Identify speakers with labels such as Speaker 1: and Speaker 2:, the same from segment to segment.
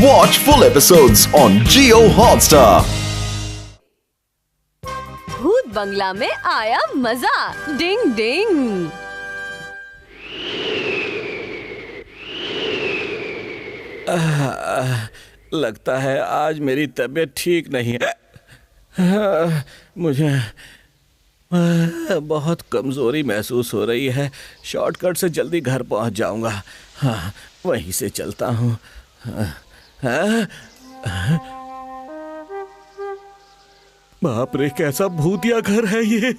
Speaker 1: Watch full episodes on Jio Hotstar.
Speaker 2: भूत बंगला में आया मजा। डिंग डिंग।
Speaker 3: लगता है आज मेरी तबीयत ठीक नहीं है। मुझे बहुत कमजोरी महसूस हो रही है। शॉर्टकट से जल्दी घर पहुंच जाऊंगा। हाँ, वहीं से चलता हूँ। बाप रे, कैसा भूतिया घर है ये।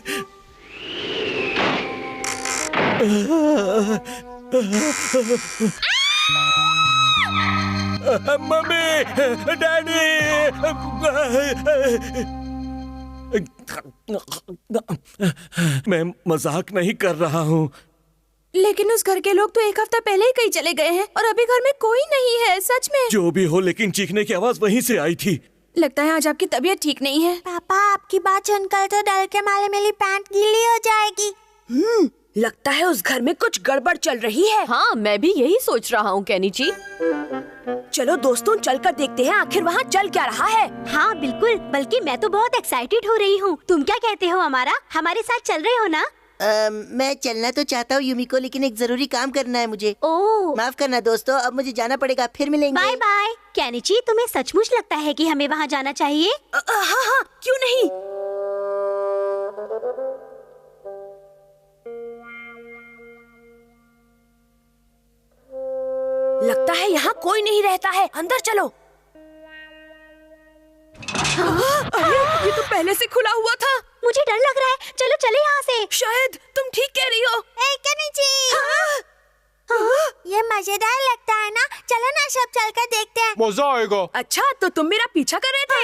Speaker 3: मम्मी, डैडी, मैं मजाक नहीं कर रहा हूँ।
Speaker 4: लेकिन उस घर के लोग तो एक हफ्ता पहले ही कहीं चले गए हैं और अभी घर में कोई नहीं है। सच में।
Speaker 3: जो भी हो, लेकिन चीखने की आवाज वहीं से आई थी।
Speaker 4: लगता है आज आपकी तबीयत ठीक नहीं है।
Speaker 5: पापा, आपकी बात सुनकर तो डर के मारे मेरी पैंट गीली हो जाएगी।
Speaker 4: लगता है उस घर में कुछ गड़बड़ चल रही है।
Speaker 2: हाँ, मैं भी यही सोच रहा हूँ केनिची।
Speaker 4: चलो दोस्तों, चलकर देखते हैं आखिर वहाँ चल क्या रहा है।
Speaker 5: हाँ बिल्कुल, बल्कि मैं तो बहुत एक्साइटेड हो रही हूँ। तुम क्या कहते हो अमारा? हमारे साथ चल रहे हो ना?
Speaker 6: मैं चलना तो चाहता हूँ यूमिको, लेकिन एक जरूरी काम करना है मुझे।
Speaker 5: ओह,
Speaker 6: माफ करना दोस्तों, अब मुझे जाना पड़ेगा। फिर मिलेंगे।
Speaker 5: Bye bye. केनिची, तुम्हें सचमुच लगता है कि हमें वहाँ जाना चाहिए?
Speaker 4: हाँ, क्यों नहीं। लगता है यहाँ कोई नहीं रहता है। अंदर चलो। अरे, ये तो पहले से खुला हुआ था।
Speaker 5: मुझे डर लग रहा है। चलो चले यहाँ से।
Speaker 6: शायद तुम ठीक कह रही हो।
Speaker 5: ये मजेदार लगता है ना? चलो ना सब चलकर देखते हैं।
Speaker 7: मजा आएगा।
Speaker 4: अच्छा, तो तुम मेरा पीछा कर रहे थे।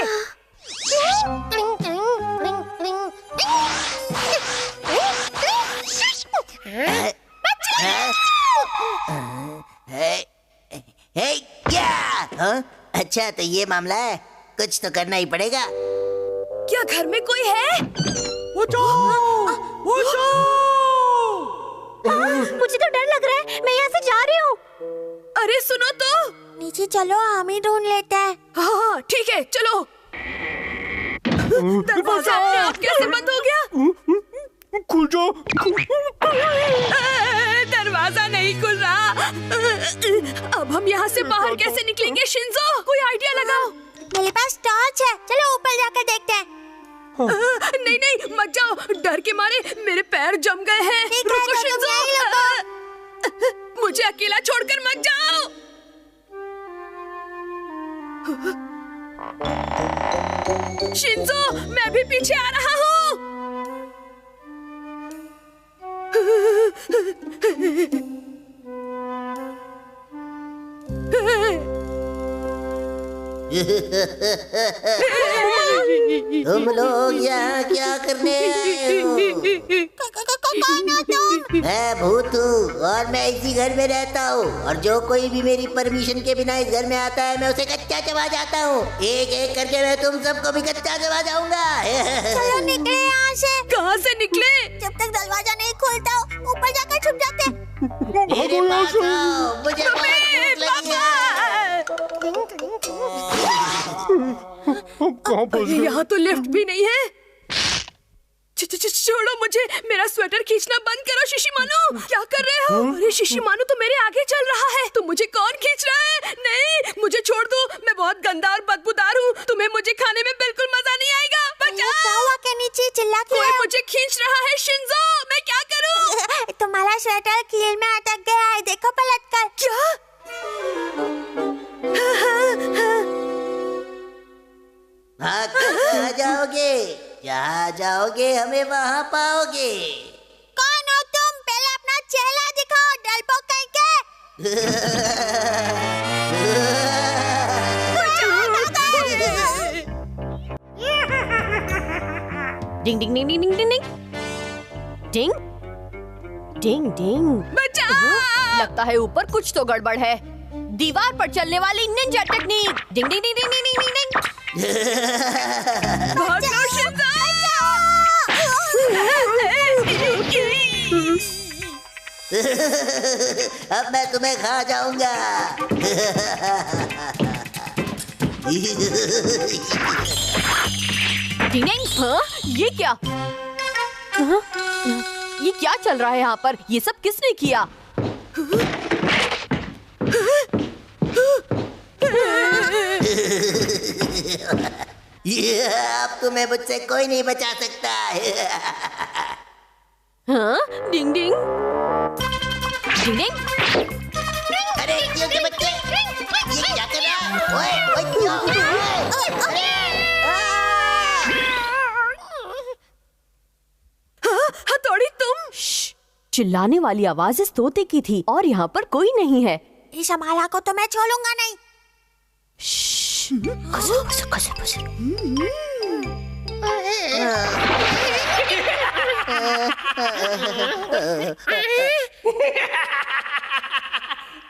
Speaker 6: हे क्या? हाँ? अच्छा, तो ये मामला है। कुछ तो करना ही पड़ेगा।
Speaker 4: क्या घर में कोई है?
Speaker 5: मुझे तो डर लग रहा है। मैं यहाँ से जा रही हूँ।
Speaker 4: अरे सुनो तो।
Speaker 5: नीचे चलो, हम ही ढूंढ लेते हैं।
Speaker 4: हाँ, ठीक है, चलो। दरवाजा अपने आप कैसे बंद हो गया?
Speaker 7: खुल जाओ।
Speaker 4: दरवाजा नहीं खुल रहा। अब हम यहाँ से बाहर कैसे निकलेंगे शिंजो? कोई आइडिया लगाओ।
Speaker 5: मेरे पास टॉर्च है। चलो ऊपर जाकर देखते हैं।
Speaker 4: नहीं नहीं, मत जाओ। डर के मारे मेरे पैर जम गए हैं।
Speaker 5: ठीक है,
Speaker 4: रुको
Speaker 5: तो तुम
Speaker 4: शिंजो।
Speaker 5: यहीं रुको।
Speaker 4: मुझे अकेला छोड़कर मत जाओ। शिंजो, मैं भी पीछे आ रहा हूँ।
Speaker 6: तुम लोग यहाँ क्या करने आए हो?
Speaker 5: कौन हो तुम?
Speaker 6: मैं भूत हूँ और मैं इसी घर में रहता हूँ, और जो कोई भी मेरी परमिशन के बिना इस घर में आता है, मैं उसे कच्चा चबा जाता हूँ। एक एक करके मैं तुम सबको भी कच्चा चबा जाऊंगा।
Speaker 5: चलो निकले यहाँ से।
Speaker 4: कहाँ से निकले?
Speaker 5: जब तक दरवाजा नहीं खुलता, ऊपर जाकर छुप जाते हैं।
Speaker 6: मेरे पास आओ, मुझे बहुत भूख लगी है।
Speaker 7: कहाँ फंस गए?
Speaker 4: यहाँ तो लिफ्ट भी नहीं है। छोड़ो मुझे। मेरा स्वेटर खींचना बंद करो शिशिमानु। क्या कर रहे हो? अरे शिशिमानु तो मेरे आगे चल रहा है। तो मुझे कौन खींच रहा है? नहीं, मुझे छोड़ दो। मैं बहुत गंदा और बदबूदार हूँ। तुम्हें मुझे खाने में बिल्कुल मजा नहीं आएगा। बचाओ।
Speaker 5: क्या हुआ के नीचे चिल्ला
Speaker 4: कोई
Speaker 5: क्यों?
Speaker 4: मुझे खींच रहा है शिंजो। मैं क्या करूँ?
Speaker 5: तुम्हारा स्वेटर कील में अटक गया है। देखो पलट कर।
Speaker 4: क्या?
Speaker 6: भाग कर कहाँ जाओगे? जहाँ जाओगे हमें वहाँ पाओगे।
Speaker 5: कौन हो तुम? पहले अपना चेहरा दिखाओ, डरपोक कहीं के।
Speaker 2: डिंग डिंग डिंग डिंग डिंग डिंग डिंग डिंग डिंग।
Speaker 4: बचाओ।
Speaker 2: लगता है ऊपर कुछ तो गड़बड़ है। दीवार पर चलने वाली निंजा टेक्निक। डिंग डिंग डिंग डिंग डिंग डिंग डिंग।
Speaker 4: भागो शिंजो।
Speaker 6: अब मैं तुम्हें खा जाऊंगा।
Speaker 2: डिंग डिंग, हाँ? ये क्या? हाँ? ये क्या चल रहा है यहाँ पर? ये सब किसने किया?
Speaker 6: ये अब तुम्हें मुझसे कोई नहीं बचा सकता।
Speaker 2: हाँ? डिंग डिंग, डिंग डिंग।
Speaker 6: अरे क्यों के बच्चे, ये क्या कर रहा? ओए ओए क्यों? अरे
Speaker 4: हथौड़ी तुम?
Speaker 2: चिल्लाने वाली आवाज इस तोते की थी और यहाँ पर कोई नहीं है।
Speaker 5: इस हमारा को तो मैं छोड़ूंगा नहीं।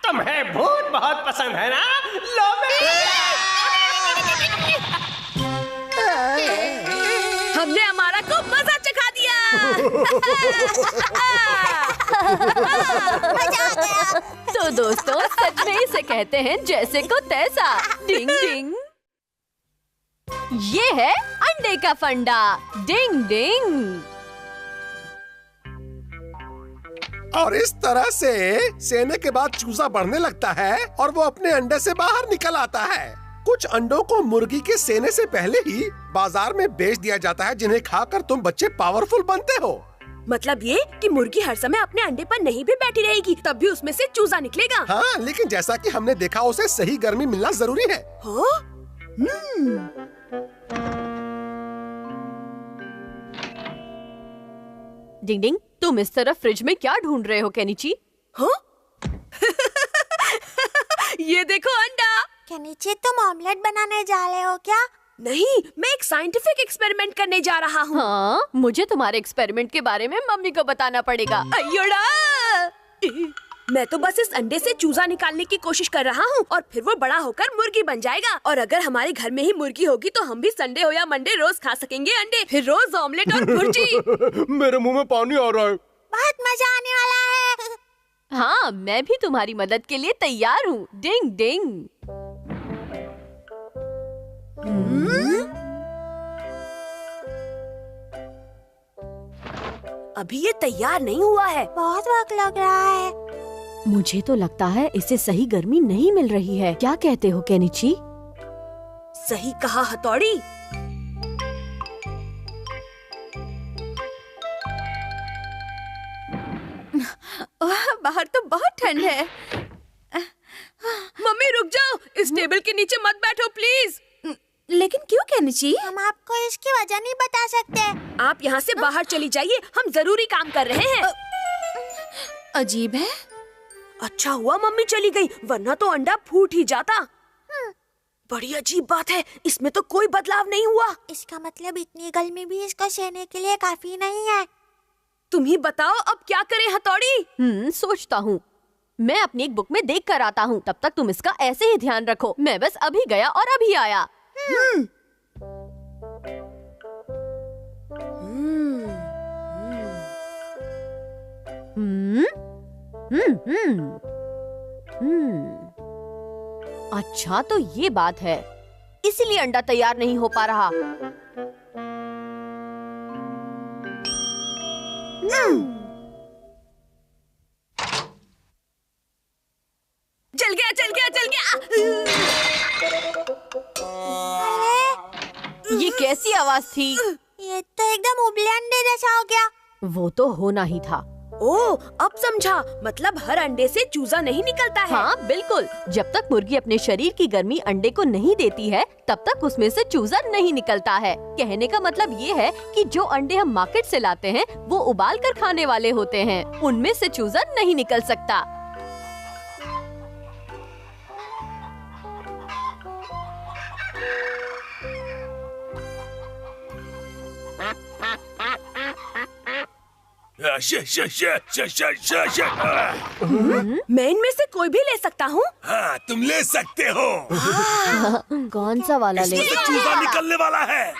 Speaker 8: तुम्हें भूत बहुत पसंद है ना? लो
Speaker 4: हमने हमारा को मजा चखा दिया।
Speaker 2: तो दोस्तों, सच में इसे कहते हैं जैसे को तैसा। डिंग डिंग। ये है अंडे का फंडा। डिंग डिंग।
Speaker 7: और इस तरह से सेने के बाद चूजा बढ़ने लगता है और वो अपने अंडे से बाहर निकल आता है। कुछ अंडों को मुर्गी के सेने से पहले ही बाजार में बेच दिया जाता है, जिन्हें खाकर तुम बच्चे पावरफुल बनते हो।
Speaker 4: मतलब ये कि मुर्गी हर समय अपने अंडे पर नहीं भी बैठी रहेगी, तब भी उसमें से चूजा निकलेगा।
Speaker 7: हाँ, लेकिन जैसा कि हमने देखा, उसे सही गर्मी मिलना जरूरी है।
Speaker 4: हो?
Speaker 2: डिंग डिंग, तुम इस तरफ फ्रिज में क्या ढूंढ रहे हो केनिची?
Speaker 4: हाँ? ये देखो अंडा।
Speaker 5: केनिची, तुम ऑमलेट बनाने जा रहे हो क्या?
Speaker 4: नहीं, मैं एक साइंटिफिक एक्सपेरिमेंट करने जा रहा हूँ।
Speaker 2: हाँ, मुझे तुम्हारे एक्सपेरिमेंट के बारे में मम्मी को बताना पड़ेगा।
Speaker 4: अयोड़ा! मैं तो बस इस अंडे से चूजा निकालने की कोशिश कर रहा हूँ और फिर वो बड़ा होकर मुर्गी बन जाएगा। और अगर हमारे घर में ही मुर्गी होगी तो हम भी संडे हो या मंडे रोज खा सकेंगे अंडे, फिर रोज ऑमलेट और भुर्जी।
Speaker 7: मेरे मुंह में पानी आ रहा है।
Speaker 5: बहुत मजा आने वाला है।
Speaker 2: हाँ, मैं भी तुम्हारी मदद के लिए तैयार हूँ। डिंग डिंग।
Speaker 4: अभी ये तैयार नहीं हुआ है।
Speaker 5: बहुत वक्त लग रहा है।
Speaker 2: मुझे तो लगता है इसे सही गर्मी नहीं मिल रही है। क्या कहते हो केनिची?
Speaker 4: सही कहा हथौड़ी।
Speaker 2: बाहर तो बहुत ठंड है।
Speaker 4: मम्मी रुक जाओ, इस टेबल के नीचे मत बैठो प्लीज।
Speaker 2: लेकिन क्यों केनिची?
Speaker 5: हम आपको इसकी वजह नहीं बता सकते।
Speaker 4: आप यहाँ से बाहर चली जाइए, हम जरूरी काम कर रहे हैं।
Speaker 2: अजीब है।
Speaker 4: अच्छा हुआ मम्मी चली गई, वरना तो अंडा फूट ही जाता। बड़ी अजीब बात है, इसमें तो कोई बदलाव नहीं हुआ।
Speaker 5: इसका मतलब इतनी गर्मी भी इसको सहने के लिए काफी नहीं है।
Speaker 4: तुम ही बताओ अब क्या करें हथौड़ी?
Speaker 2: सोचता हूँ। मैं अपनी एक बुक में देख कर आता हूँ, तब तक तुम इसका ऐसे ही ध्यान रखो। मैं बस अभी गया और अभी आया। अच्छा, तो ये बात है, इसीलिए अंडा तैयार नहीं हो पा रहा।
Speaker 4: जल गया, जल गया, जल गया।
Speaker 2: ये कैसी आवाज थी?
Speaker 5: ये तो एकदम उबले अंडे जैसा हो गया।
Speaker 2: वो तो होना ही था।
Speaker 4: ओह, अब समझा। मतलब हर अंडे से चूजा नहीं निकलता है।
Speaker 2: हाँ बिल्कुल, जब तक मुर्गी अपने शरीर की गर्मी अंडे को नहीं देती है, तब तक उसमें से चूजा नहीं निकलता है। कहने का मतलब ये है कि जो अंडे हम मार्केट से लाते हैं, वो उबाल कर खाने वाले होते हैं। उनमें से चूजा नहीं निकल सकता।
Speaker 4: मैं इनमें से कोई भी ले सकता हूँ?
Speaker 3: हाँ, तुम ले सकते हो।
Speaker 2: कौन सा वाला ले?
Speaker 3: इसमें से चूजा निकलने वाला है।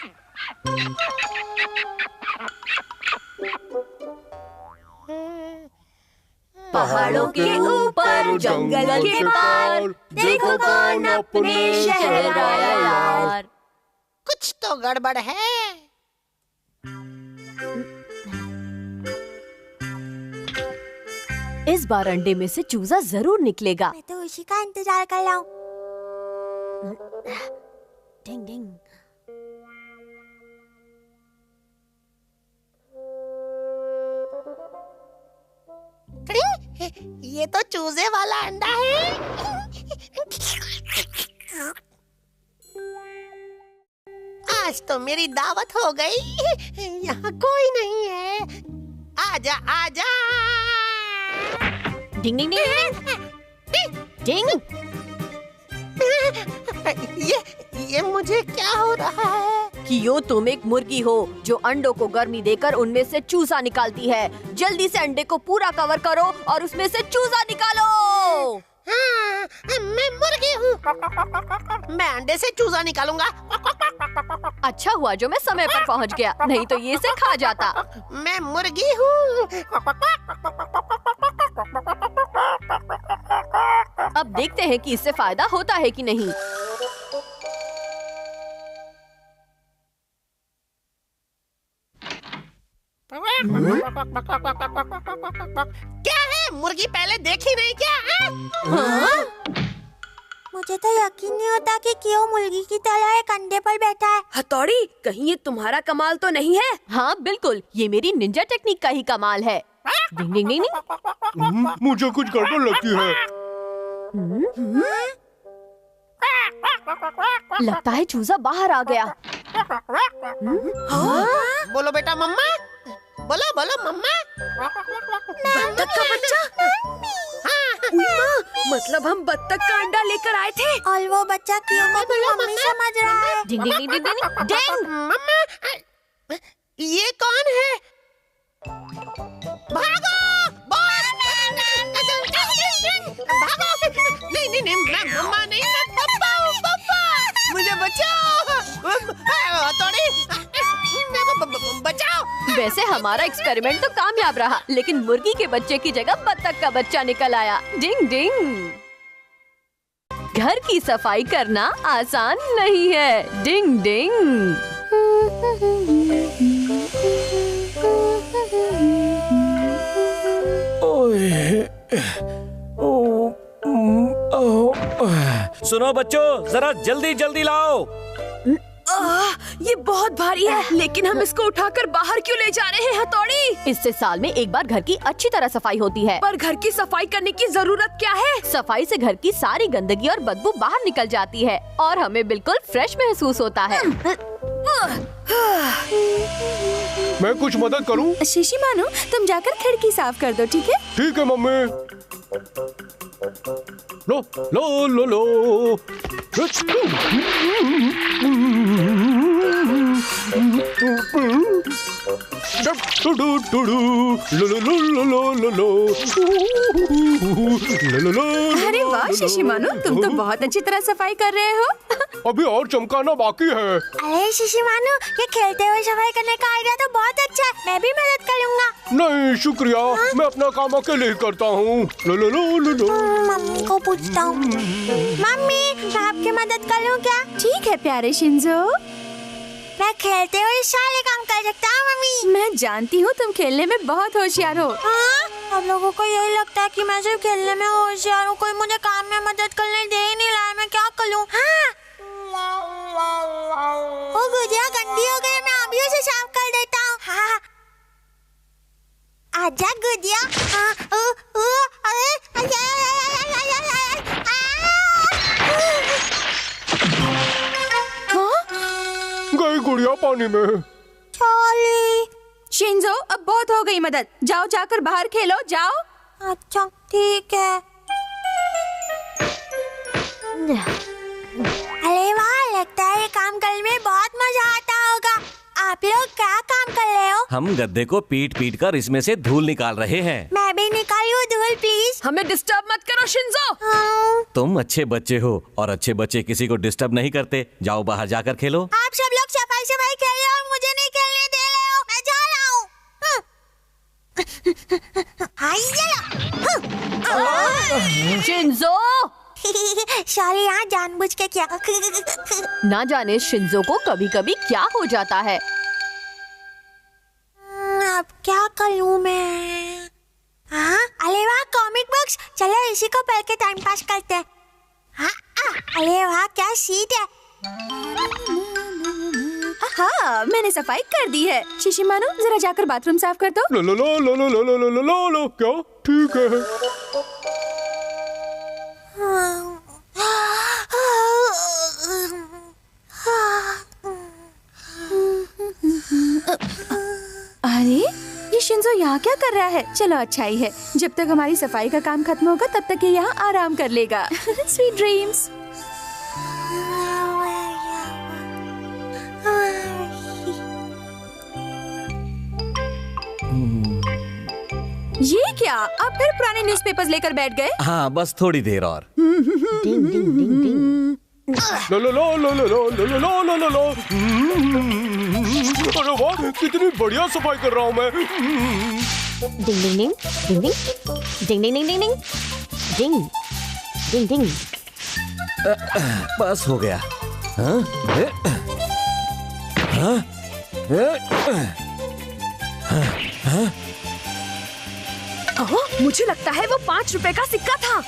Speaker 2: पहाड़ों के ऊपर जंगल के पार, देखो कौन अपने शहर आया यार।
Speaker 6: कुछ तो गड़बड़ है।
Speaker 2: इस बार अंडे में से चूजा जरूर निकलेगा।
Speaker 5: मैं तो उसी का इंतजार कर रहा हूँ।
Speaker 2: डिंग डिंग।
Speaker 6: ये तो चूजे वाला अंडा है। आज तो मेरी दावत हो गई। यहाँ कोई नहीं है। आजा आजा।
Speaker 2: डिंग डिंग डिंग डिंग।
Speaker 6: ये मुझे क्या हो रहा है?
Speaker 2: कियो, तुम एक मुर्गी हो जो अंडों को गर्मी देकर उनमें से चूजा निकालती है। जल्दी से अंडे को पूरा कवर करो और उसमें से चूजा निकालो।
Speaker 6: हाँ, मैं मुर्गी हूँ। मैं अंडे से चूजा निकालूंगा।
Speaker 2: अच्छा हुआ जो मैं समय पर पहुँच गया, नहीं तो ये से खा जाता।
Speaker 6: मैं मुर्गी हूँ।
Speaker 2: अब देखते हैं कि इससे फायदा होता है कि नहीं।
Speaker 6: क्या है? मुर्गी पहले देखी नहीं क्या?
Speaker 2: हाँ?
Speaker 5: मुझे तो यकीन नहीं होता कि क्यों मुर्गी की तरह एक अंडे पर बैठा है।
Speaker 4: हथौड़ी, कहीं ये तुम्हारा कमाल तो नहीं है?
Speaker 2: हाँ बिल्कुल, ये मेरी निंजा टेक्निक का ही कमाल है। डिंग डिंग डिंग डिंग।
Speaker 7: मुझे कुछ गड़बड़ लगती है।
Speaker 2: लगता है चूजा बाहर आ गया।
Speaker 6: बोलो बेटा मम्मा। बोलो बोलो मम्मा।
Speaker 4: बत्तख का बच्चा? उई माँ, मतलब हम बत्तख का अंडा लेकर आए थे।
Speaker 5: और वो बच्चा क्यों को भी मम्मी समझ रहा है।
Speaker 2: डिंग डिंग डिंग डिंग डिंग।
Speaker 6: मम्मा, ये कौन है? भागो! भागो! नहीं नहीं नहीं, मैं मम्मा नहीं, मैं पप्पा हूँ। पप्पा, मुझे बचाओ। बचाओ।
Speaker 2: वैसे हमारा एक्सपेरिमेंट तो कामयाब रहा, लेकिन मुर्गी के बच्चे की जगह बत्तख का बच्चा निकल आया। डिंग डिंग। घर की सफाई करना आसान नहीं है। डिंग डिंग।
Speaker 3: सुनो बच्चों, जरा जल्दी जल्दी लाओ।
Speaker 4: ये बहुत भारी है, लेकिन हम इसको उठाकर बाहर क्यों ले जा रहे हैं हथौड़ी?
Speaker 2: इससे साल में एक बार घर की अच्छी तरह सफाई होती है।
Speaker 4: पर घर की सफाई करने की जरूरत क्या है?
Speaker 2: सफाई से घर की सारी गंदगी और बदबू बाहर निकल जाती है और हमें बिल्कुल फ्रेश महसूस होता है।
Speaker 7: मैं कुछ मदद करूं?
Speaker 4: शीशी मानो, तुम जाकर खिड़की साफ कर दो, ठीक है?
Speaker 7: ठीक है मम्मी। लो लो लो लो।
Speaker 4: अरे वाह शीशी मानो, तुम तो बहुत अच्छी तरह सफाई कर रहे हो।
Speaker 7: अभी और चमकाना बाकी है।
Speaker 5: अरे शिशी मानो, ये खेलते हुए सफाई करने का आइडिया तो बहुत अच्छा है। मैं भी मदद करूँगा।
Speaker 7: नहीं शुक्रिया, मैं अपना काम अकेले ही करता हूँ। लो लो लो लो लो।
Speaker 5: मम्मी को पूछता हूँ। मम्मी, मैं आपकी मदद करूँ क्या?
Speaker 4: ठीक है प्यारे शिंजो,
Speaker 5: मैं खेलते हुए सारे काम कर सकता हूँ मम्मी।
Speaker 4: मैं जानती हूँ तुम खेलने में बहुत होशियार हो।
Speaker 5: हाँ, अब लोगों को यही लगता है कि मैं सिर्फ खेलने में होशियार हूँ, कोई मुझे काम में मदद करने दे ही नहीं रहा है। मैं क्या करूँ? हाँ, वो गुजिया गंदी हो गई, मैं अभी उसे साफ कर देता हूँ। हाँ, आजा गुजिया।
Speaker 7: गई गुड़िया पानी में।
Speaker 5: चॉली।
Speaker 4: शिंजो, अब बहुत हो गई मदद, जाओ जाकर बाहर खेलो, जाओ।
Speaker 5: अच्छा ठीक है। अरे वाह, लगता है ये काम करने में बहुत मजा आता होगा। आप लोग क्या काम कर रहे हो?
Speaker 3: हम गद्दे को पीट पीट कर इसमें से धूल निकाल रहे हैं।
Speaker 5: मैं भी निकालूं धूल प्लीज।
Speaker 4: हमें डिस्टर्ब मत करो शिंजो।
Speaker 5: हाँ।
Speaker 3: तुम अच्छे बच्चे हो और अच्छे बच्चे किसी को डिस्टर्ब नहीं करते। जाओ बाहर जाकर खेलो।
Speaker 5: आप सब लोग सफाई सफाई खेल रहे हो और मुझे नहीं खेलने दे रहे हो। मैं जा रहा हूँ।
Speaker 2: शिंजो,
Speaker 5: सॉरी यार, जानबूझ के किया।
Speaker 2: ना जाने शिंजो को कभी कभी क्या हो जाता है।
Speaker 5: अब क्या करूं मैं? हाँ, अरे वाह, कॉमिक बुक्स। चलो इसी को पढ़ के टाइम पास करते हैं। अरे वाह, क्या सीट है।
Speaker 4: हाँ, मैंने सफाई कर दी है। शिशिमानु, जरा जाकर बाथरूम साफ कर दो।
Speaker 9: लो लो लो लो लो लो लो लो लो लो, क्या ठीक है।
Speaker 4: अरे, ये शिंजो यहाँ क्या कर रहा है? चलो अच्छा ही है, जब तक हमारी सफाई का काम खत्म होगा तब तक ये यहाँ आराम कर लेगा। Sweet dreams. ये क्या? आप फिर पुराने न्यूज़पेपर्स लेकर बैठ गए?
Speaker 3: हाँ, बस थोड़ी देर और।
Speaker 2: डिंग डिंग डिंग डिंग।
Speaker 9: लो लो लो लो लो लो लो लो लो लो लो लो। अरे वाह, कितनी बढ़िया सफाई कर रहा हूँ मैं।
Speaker 2: डिंग डिंग डिंग डिंग डिंग डिंग डिंग डिंग डिंग डिंग डिंग डिंग।
Speaker 3: बस हो गया। हाँ?
Speaker 4: मुझे लगता है वो 5 रुपए का सिक्का था।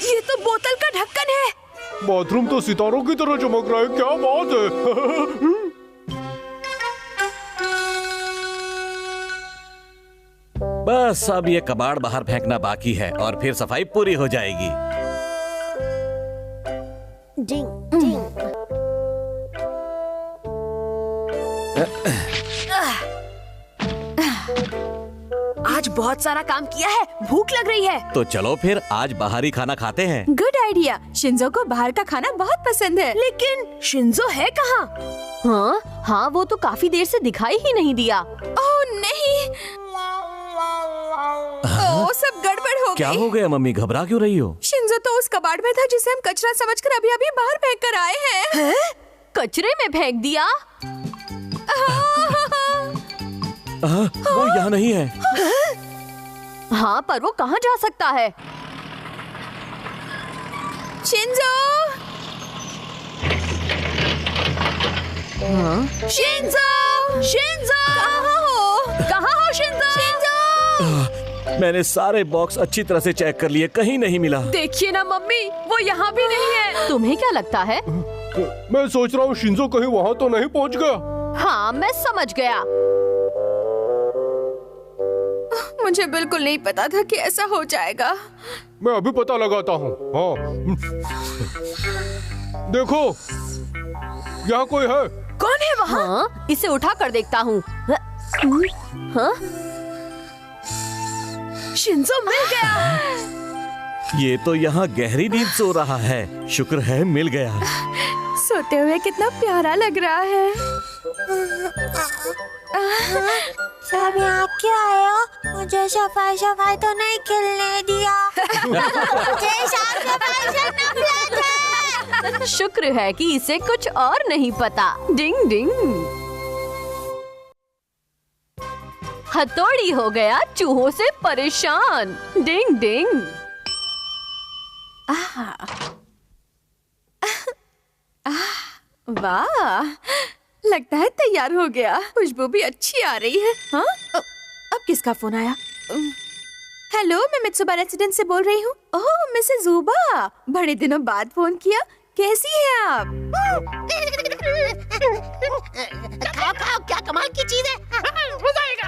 Speaker 4: ये तो बोतल का ढक्कन है।
Speaker 9: बाथरूम तो सितारों की तरह चमक रहा है, क्या बात है।
Speaker 3: बस अब ये कबाड़ बाहर फेंकना बाकी है और फिर सफाई पूरी हो जाएगी।
Speaker 2: डिंग डिंग।
Speaker 4: आज बहुत सारा काम किया है, भूख लग रही है।
Speaker 3: तो चलो फिर आज बाहर ही खाना खाते हैं।
Speaker 4: Good idea. शिंजो को बाहर का खाना बहुत पसंद है। लेकिन शिंजो है कहाँ?
Speaker 2: हाँ हाँ, वो तो काफी देर से दिखाई ही नहीं दिया।
Speaker 4: ओह नहीं, ओह सब गड़बड़ हो गई।
Speaker 3: क्या हो गया मम्मी, घबरा क्यों रही हो?
Speaker 4: शिंजो तो उस कबाड़ में था जिसे हम कचरा समझकर अभी अभी बाहर फेंक कर आए हैं।
Speaker 2: कचरे में फेंक दिया?
Speaker 3: वो यहाँ नहीं है।
Speaker 2: हाँ, पर वो कहाँ जा सकता है?
Speaker 4: शिंजो! शिंजो! शिंजो! कहाँ हो शिंजो? शिंजो!
Speaker 3: मैंने सारे बॉक्स अच्छी तरह से चेक कर लिए, कहीं नहीं मिला।
Speaker 4: देखिए ना मम्मी, वो यहाँ भी नहीं है।
Speaker 2: तुम्हें क्या लगता है?
Speaker 9: मैं सोच रहा हूँ शिंजो कहीं वहाँ तो नहीं पहुँच गया।
Speaker 2: हाँ, मैं समझ गया।
Speaker 4: मुझे बिल्कुल नहीं पता था कि ऐसा हो जाएगा।
Speaker 9: मैं अभी पता लगाता हूँ। हाँ, देखो यहाँ कोई है।
Speaker 4: कौन है वहाँ?
Speaker 2: हाँ, इसे उठा कर देखता हूँ। हाँ?
Speaker 4: शिंजो मिल गया।
Speaker 3: ये तो यहाँ गहरी नींद सो रहा है। शुक्र है मिल गया।
Speaker 4: सोते हुए कितना प्यारा लग रहा है।
Speaker 5: सब यहाँ क्यों आए हो? मुझे सफाई सफाई तो नहीं खेलने दिया। मुझे साफ सफाई से नफरत है।
Speaker 2: शुक्र है कि इसे कुछ और नहीं पता। डिंग डिंग। हथौड़ी हो गया चूहों से परेशान। डिंग डिंग।
Speaker 4: वाह, लगता है तैयार हो गया। खुशबू भी अच्छी आ रही है। हाँ? अब किसका फोन आया? हेलो, मैं मित्सुबा रेसिडेंट से बोल रही हूँ। ओह मिसेस ज़ुबा, बड़े दिनों बाद फोन किया। कैसी हैं आप?
Speaker 6: खाओ खाओ, क्या कमाल की चीज है। मजा आएगा।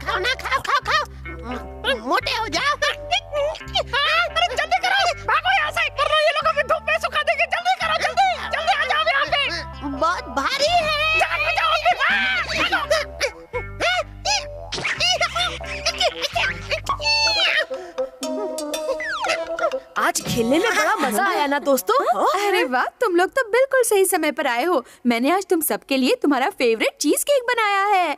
Speaker 6: खाओ ना, खाओ खाओ खाओ, मोटे हो जाओ। अरे जल्दी करो, भागो यहाँ से, वरना ये लोग हमें धूप में सुखा देंगे। जल्दी करो, जल्दी जल्दी आ जाओ यहाँ पे। बहुत भारी है। जाओ जाओ
Speaker 4: आज खेलने में बड़ा मजा आया ना दोस्तों? अरे वाह, तुम लोग तो बिल्कुल सही समय पर आए हो। मैंने आज तुम सबके लिए तुम्हारा फेवरेट चीज केक बनाया है।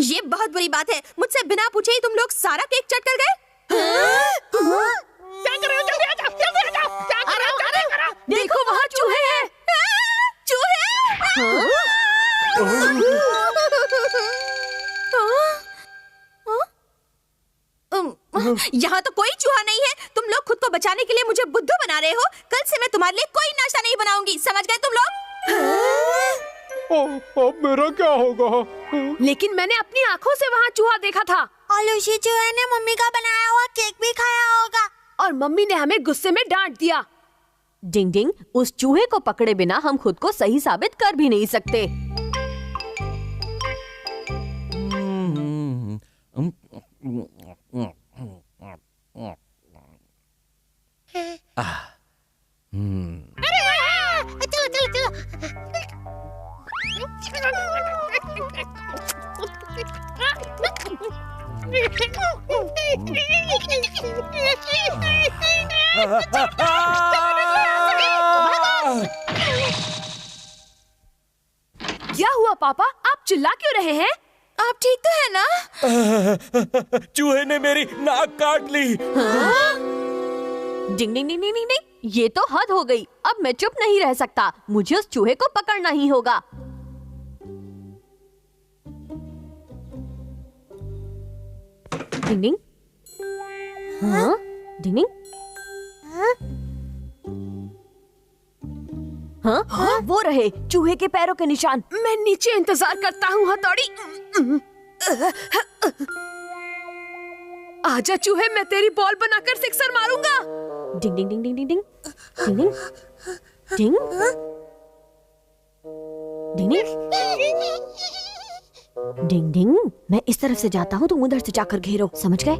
Speaker 4: ये बहुत बुरी बात है। मुझसे बिना पूछे ही तुम लोग सारा केक चट कर गए।
Speaker 6: क्या कर रहे हो? जल्दी आ जाओ, क्या कर रहे हो, जल्दी करो।
Speaker 4: देखो वहाँ चूहे हैं। चूहे।
Speaker 10: यहाँ तो कोई चूहा नहीं है। तुम लोग खुद को बचाने के लिए मुझे बुद्धू बना रहे हो। कल से मैं तुम्हारे लिए कोई नाश्ता नहीं बनाऊंगी, समझ गए तुम लोग?
Speaker 9: अब मेरा क्या होगा?
Speaker 4: लेकिन मैंने अपनी आँखों से वहाँ चूहा देखा था।
Speaker 5: और लूसी चूहे ने मम्मी का बनाया हुआ केक भी खाया होगा।
Speaker 4: और मम्मी ने हमें गुस्से में डांट दिया।
Speaker 2: डिंग डिंग, उस चूहे को पकड़े बिना हम खुद को सही साबित कर भी नहीं सकते।
Speaker 6: अरे वाह, चलो चलो चलो।
Speaker 4: क्या हुआ पापा, आप चिल्ला क्यों रहे हैं?
Speaker 10: आप ठीक तो है ना?
Speaker 3: चूहे ने मेरी नाक काट ली।
Speaker 2: डिंग डिंग डिंग डिंग डिंग, ये तो हद हो गई। अब मैं चुप नहीं रह सकता, मुझे उस चूहे को पकड़ना ही होगा। डिंग डिंग, हाँ? डिंग डिंग, हाँ? वो रहे चूहे के पैरों के निशान।
Speaker 4: मैं नीचे इंतजार करता हूँ हथौड़ी। आजा चूहे, मैं तेरी बॉल बनाकर सिक्सर मारूंगा।
Speaker 2: डिंग डिंग डिंग डिंग डिंग डिंग डिंग डिंग डिंग डिंग डिंग। मैं इस तरफ से जाता हूँ, तुम उधर से जाकर घेरो, समझ गए?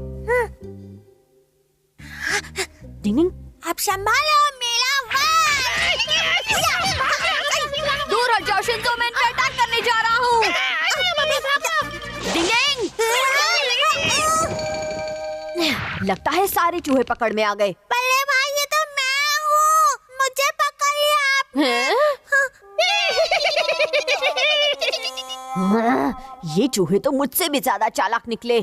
Speaker 2: डिंग डिंग,
Speaker 5: अब संभालो मेरा
Speaker 2: दूर हट जाओ शिंजो, मैं इन पे अटैक करने जा रहा हूँ। डिंग डिंग, लगता है सारे चूहे पकड़ में आ गए।
Speaker 5: बल्ले भाई, ये तो मैं हूँ, मुझे पकड़ लिया
Speaker 2: हाँ, ये चूहे तो मुझसे भी ज्यादा चालाक निकले।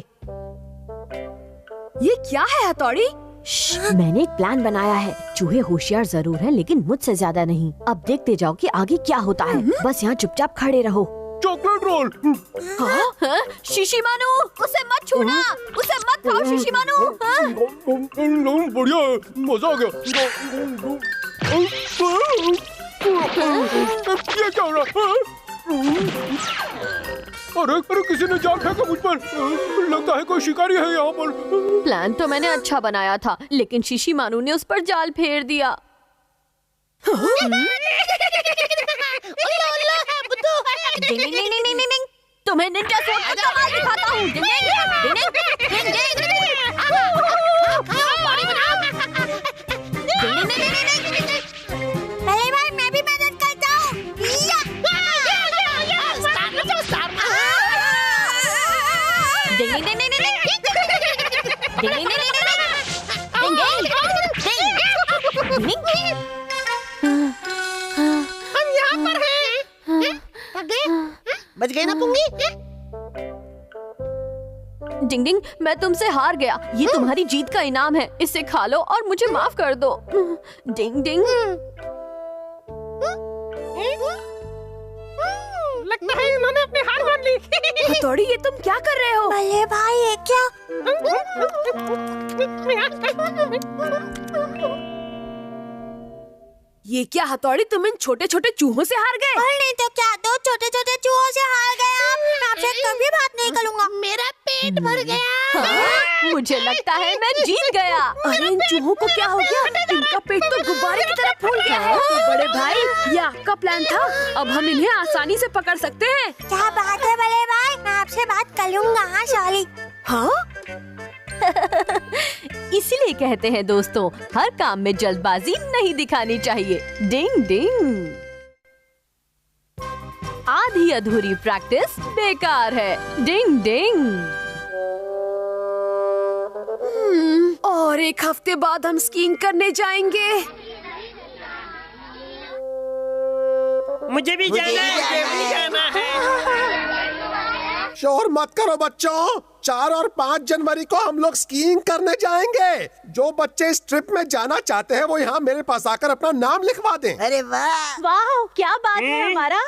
Speaker 4: ये क्या है हथौड़ी?
Speaker 2: मैंने एक प्लान बनाया है। चूहे होशियार जरूर हैं, लेकिन मुझसे ज्यादा नहीं। अब देखते जाओ कि आगे क्या होता है। बस यहाँ चुपचाप खड़े रहो।
Speaker 9: Chocolate roll.
Speaker 2: हाँ? हाँ? शिशिमानु, उसे मत छूना, उसे मत खाओ शिशिमानु। हाँ?
Speaker 9: बढ़िया है, मजा आ गया। ये क्या हो रहा है? अरे किसी ने जाल फेंका मुझ पर। लगता है कोई शिकारी है यहाँ पर।
Speaker 2: प्लान तो मैंने अच्छा बनाया था, लेकिन शिशिमानु ने उस पर जाल फेर दिया। डिंग डिंग डिंग डिंग डिंग डिंग, तुम्हें निंजा सोड का कमाल दिखाता हूँ। डिंग डिंग डिंग डिंग डिंग डिंग
Speaker 5: बल्ले भाई, मैं भी मदद करता हूँ।
Speaker 2: डिंग डिंग डिंग डिंग डिंग डिंग डिंग डिंग डिंग डिंग।
Speaker 6: हम यहाँ पर हैं। बच गए ना पुंगी?
Speaker 2: डिंग डिंग, मैं तुमसे हार गया। ये तुम्हारी जीत का इनाम है, इसे खा लो और मुझे माफ कर दो। डिंग डिंग,
Speaker 6: लगता है इन्होंने अपनी हार मान ली।
Speaker 4: हथौड़ी, ये तुम क्या कर रहे हो?
Speaker 5: बल्ले भाई, ये क्या?
Speaker 4: ये क्या हथौड़ी, तुम इन छोटे छोटे चूहों से हार गए?
Speaker 5: और नहीं तो क्या, दो छोटे छोटे चूहों से हार गए आप। मैं आपसे कभी बात नहीं करूँगा।
Speaker 6: मेरा पेट भर गया।
Speaker 2: हाँ? मुझे लगता है मैं जीत गया।
Speaker 4: अरे इन चूहों को क्या हो गया? इनका पेट तो गुब्बारे की तरह फूल गया है। तो बड़े भाई, ये आपका प्लान था। अब हम इन्हें आसानी से पकड़ सकते हैं।
Speaker 5: क्या बात है बल्ले भाई, मैं आपसे बात कर लूँगा। हाँ सॉरी।
Speaker 4: हाँ?
Speaker 2: इसीलिए कहते हैं दोस्तों, हर काम में जल्दबाजी नहीं दिखानी चाहिए। डिंग डिंग, आधी अधूरी प्रैक्टिस बेकार है। डिंग डिंग।
Speaker 4: और एक हफ्ते बाद हम स्कीइंग करने जाएंगे।
Speaker 8: मुझे भी जाना है।
Speaker 7: शोर मत करो बच्चों, 4 और 5 जनवरी को हम लोग स्कीइंग करने जाएंगे। जो बच्चे इस ट्रिप में जाना चाहते हैं वो यहाँ मेरे पास आकर अपना नाम लिखवा दें।
Speaker 6: अरे वाह
Speaker 2: वाह, क्या बात है हमारा।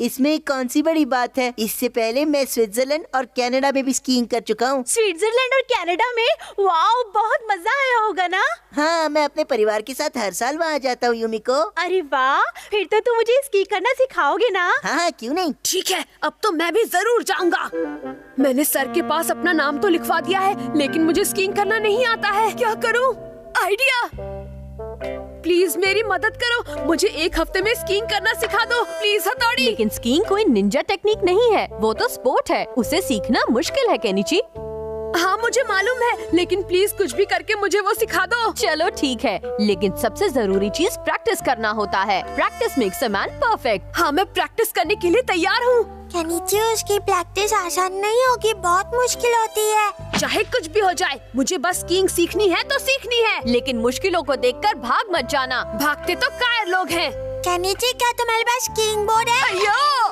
Speaker 6: इसमें कौन सी बड़ी बात है? इससे पहले मैं स्विट्जरलैंड और कनाडा में भी स्कीइंग कर चुका हूँ।
Speaker 2: स्विट्जरलैंड और कनाडा में? वाह, बहुत मजा आया होगा ना?
Speaker 6: हाँ, मैं अपने परिवार के साथ हर साल वहाँ जाता हूँ युमिको।
Speaker 2: अरे वाह, फिर तो तुम मुझे स्की करना सिखाओगे ना?
Speaker 6: हाँ, क्यों नहीं।
Speaker 4: ठीक है, अब तो मैं भी जरूर जाऊंगा। मैंने सर के पास अपना नाम तो लिखवा दिया है, लेकिन मुझे स्कीइंग करना नहीं आता है। क्या करूँ? आइडिया! प्लीज मेरी मदद करो, मुझे 1 हफ्ते में स्कीइंग करना सिखा दो प्लीज हथौड़ी।
Speaker 2: लेकिन स्कीइंग कोई निंजा टेक्निक नहीं है, वो तो स्पोर्ट है, उसे सीखना मुश्किल है केनिची।
Speaker 4: हाँ मुझे मालूम है, लेकिन प्लीज कुछ भी करके मुझे वो सिखा दो।
Speaker 2: चलो ठीक है, लेकिन सबसे जरूरी चीज प्रैक्टिस करना होता है। Practice makes a man perfect.
Speaker 4: हाँ, मैं प्रैक्टिस करने के लिए तैयार हूँ।
Speaker 5: केनिची, उसकी प्रैक्टिस आसान नहीं होगी, बहुत मुश्किल होती है।
Speaker 4: चाहे कुछ भी हो जाए, मुझे बस स्कीइंग सीखनी है तो सीखनी है।
Speaker 2: लेकिन मुश्किलों को देखकर भाग मत जाना।
Speaker 4: भागते तो कायर लोग हैं।
Speaker 5: केनिची, क्या तुम्हारे पास स्कीइंग बोर्ड है?
Speaker 4: अयो!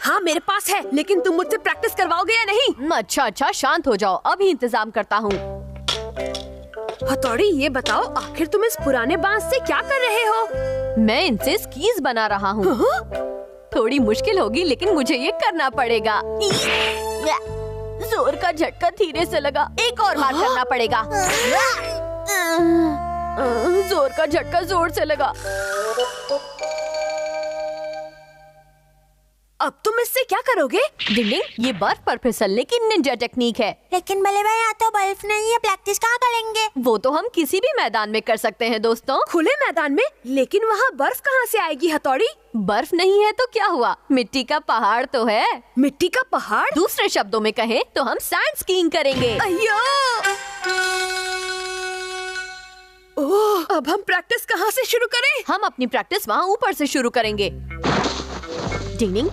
Speaker 4: हाँ मेरे पास है, लेकिन तुम मुझसे प्रैक्टिस करवाओगे या नहीं?
Speaker 2: अच्छा, शांत हो जाओ, अभी इंतजाम करता हूँ।
Speaker 4: हथौड़ी, ये बताओ, आखिर तुम इस पुराने बांस से क्या कर रहे हो?
Speaker 2: मैं इनसे स्कीज बना रहा हूँ। थोड़ी मुश्किल होगी, लेकिन मुझे ये करना पड़ेगा। जोर का झटका धीरे से लगा, एक और बार करना पड़ेगा। जोर का झटका जोर से लगा।
Speaker 4: अब तुम इससे क्या करोगे?
Speaker 2: डिंडिंग, ये बर्फ पर फिसलने की निंजा टेक्निक है।
Speaker 5: लेकिन बल्ले भाई, यहाँ तो बर्फ नहीं है, प्रैक्टिस कहाँ करेंगे?
Speaker 2: वो तो हम किसी भी मैदान में कर सकते हैं दोस्तों।
Speaker 4: खुले मैदान में? लेकिन वहाँ बर्फ कहाँ से आएगी हथौड़ी?
Speaker 2: बर्फ नहीं है तो क्या हुआ, मिट्टी का पहाड़ तो है।
Speaker 4: मिट्टी का पहाड़?
Speaker 2: दूसरे शब्दों में कहें तो हम सैंड स्कीइंग करेंगे।
Speaker 4: अय्यो! ओह, अब हम प्रैक्टिस कहाँ से शुरू करें?
Speaker 2: हम अपनी प्रैक्टिस वहाँ ऊपर से शुरू करेंगे। डिंडिंग,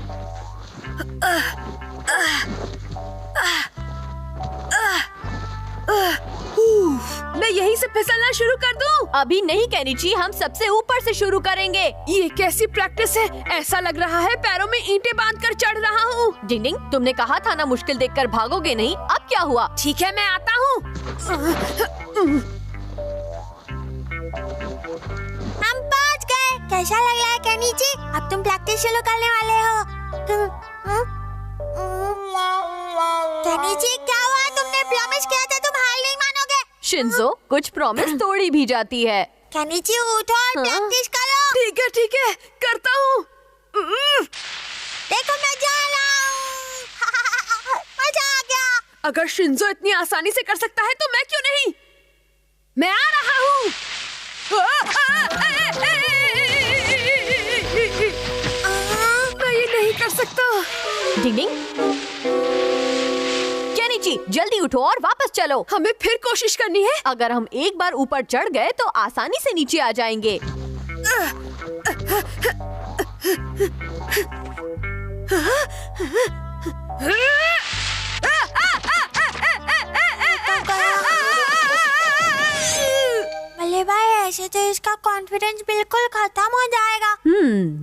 Speaker 4: मैं यहीं से फिसलना शुरू कर दूं?
Speaker 2: अभी नहीं केनिची, हम सबसे ऊपर से शुरू करेंगे।
Speaker 4: ये कैसी प्रैक्टिस है? ऐसा लग रहा है पैरों में ईंटें बांधकर चढ़ रहा हूँ।
Speaker 2: डिंडिंग, तुमने कहा था ना मुश्किल देखकर भागोगे नहीं, अब क्या हुआ?
Speaker 4: ठीक है, मैं आता हूँ।
Speaker 5: हम पहुँच गए। कैसा लग रहा है केनिची? अब तुम प्रैक्टिस शुरू करने वाले हो। केनिची, क्या हुआ? तुमने प्रॉमिस किया था तुम हार नहीं मानोगे।
Speaker 2: शिंजो, कुछ प्रॉमिस तोड़ी भी जाती है।
Speaker 5: केनिची, उठो और प्रैक्टिस करो।
Speaker 4: ठीक है, करता हूँ।
Speaker 5: देखो, मैं जा रहा हूँ। मजा आ गया।
Speaker 4: अगर शिंजो इतनी आसानी से कर सकता है तो मैं क्यों नहीं? मैं आ रहा हूँ। मैं ये नहीं कर सकता।
Speaker 2: डिंडिंग, केनिची, जल्दी उठो और वापस चलो।
Speaker 4: हमें फिर कोशिश करनी है।
Speaker 2: अगर हम एक बार ऊपर चढ़ गए तो आसानी से नीचे आ जाएंगे।
Speaker 5: बल्ले भाई, ऐसे तो इसका कॉन्फिडेंस बिल्कुल खत्म हो जाएगा।